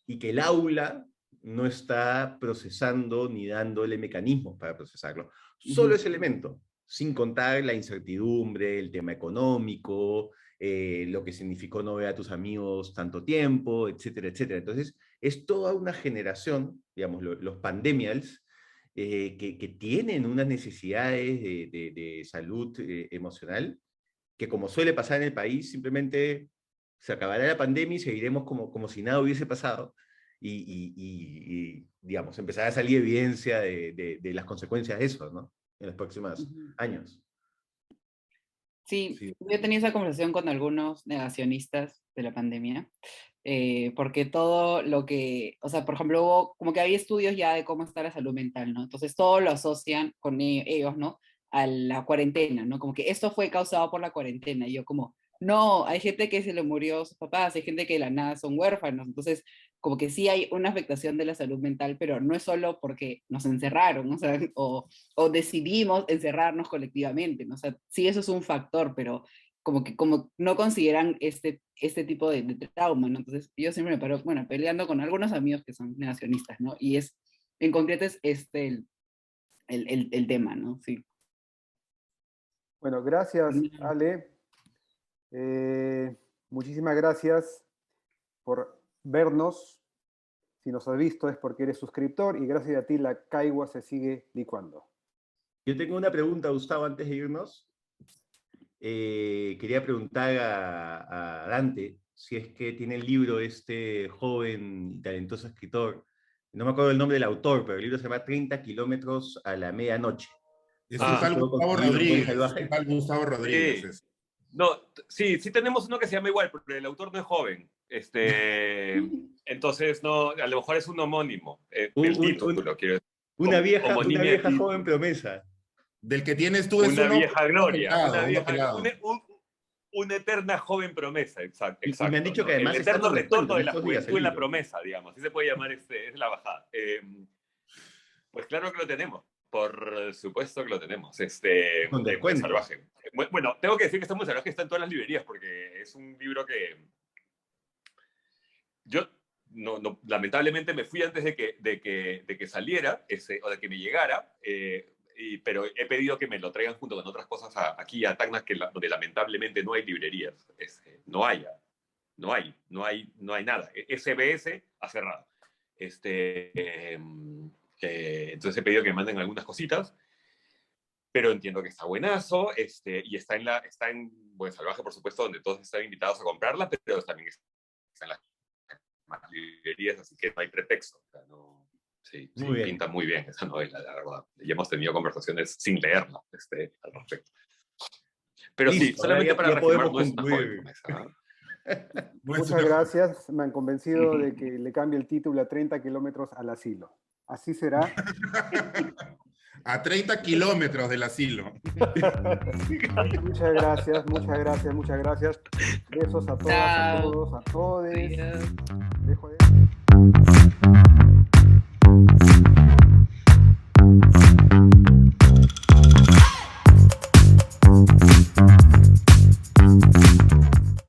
y que el aula no está procesando ni dándole mecanismos para procesarlo. Solo ese elemento, sin contar la incertidumbre, el tema económico, lo que significó no ver a tus amigos tanto tiempo, etcétera, etcétera. Entonces, es toda una generación, digamos, los pandemials, que tienen unas necesidades de salud emocional, que como suele pasar en el país, simplemente se acabará la pandemia y seguiremos como si nada hubiese pasado, y digamos, empezará a salir evidencia de las consecuencias de eso, ¿no? En los próximos años. Sí, yo he tenido esa conversación con algunos negacionistas de la pandemia, porque todo lo que, o sea, por ejemplo, hubo como que había estudios ya de cómo está la salud mental, ¿no? Entonces todo lo asocian con ellos, ¿no? A la cuarentena, ¿no? Como que esto fue causado por la cuarentena. Y yo como, no, hay gente que se le murió sus papás, hay gente que de la nada son huérfanos. Entonces, como que sí hay una afectación de la salud mental, pero no es solo porque nos encerraron, ¿no? O sea, o decidimos encerrarnos colectivamente, ¿no? O sea, sí eso es un factor, pero como no consideran este tipo de trauma, ¿no? Entonces yo siempre me paro, bueno, peleando con algunos amigos que son negacionistas, ¿no? Y en concreto es el tema, ¿no? Sí. Bueno, gracias, Ale. Muchísimas gracias por vernos. Si nos has visto es porque eres suscriptor, y gracias a ti la caigua se sigue licuando. Yo tengo una pregunta, Gustavo, antes de irnos. Quería preguntar a Dante si es que tiene el libro este joven y talentoso escritor. No me acuerdo el nombre del autor, pero el libro se llama 30 kilómetros a la medianoche. Es un tal Gustavo Rodríguez. Un tal Gustavo Rodríguez. Sí. No, sí tenemos uno que se llama igual, pero el autor no es joven. Entonces, no, a lo mejor es un homónimo. El título, quiero decir. Una vieja joven promesa. Del que tienes tú es una vieja gloria. Una eterna joven promesa, exacto. Y me han dicho que además el eterno retorno de la juventud juventud en la promesa, digamos. Así se puede llamar, es la bajada. Pues claro que lo tenemos. Por supuesto que lo tenemos. Muy salvaje. Bueno, tengo que decir que está muy salvaje, está en todas las librerías, porque es un libro que yo lamentablemente me fui antes de que saliera, o de que me llegara, pero he pedido que me lo traigan junto con otras cosas aquí a Tacna, donde lamentablemente no hay librerías. No hay nada. SBS ha cerrado. Entonces he pedido que me manden algunas cositas, pero entiendo que está buenazo, y está en Buen Salvaje, por supuesto, donde todos están invitados a comprarla, pero también está en las más librerías, así que no hay pretexto. O sea, pinta muy bien esa novela, la verdad. Y hemos tenido conversaciones sin leerla al respecto. Pero listo, sí, solamente para reafirmar, no es una joven promesa, ¿no? Muchas gracias, me han convencido de que le cambie el título a 30 kilómetros al asilo. Así será. A 30 kilómetros del asilo. Muchas gracias. Besos a todas, a todos, a todes. Dejo de...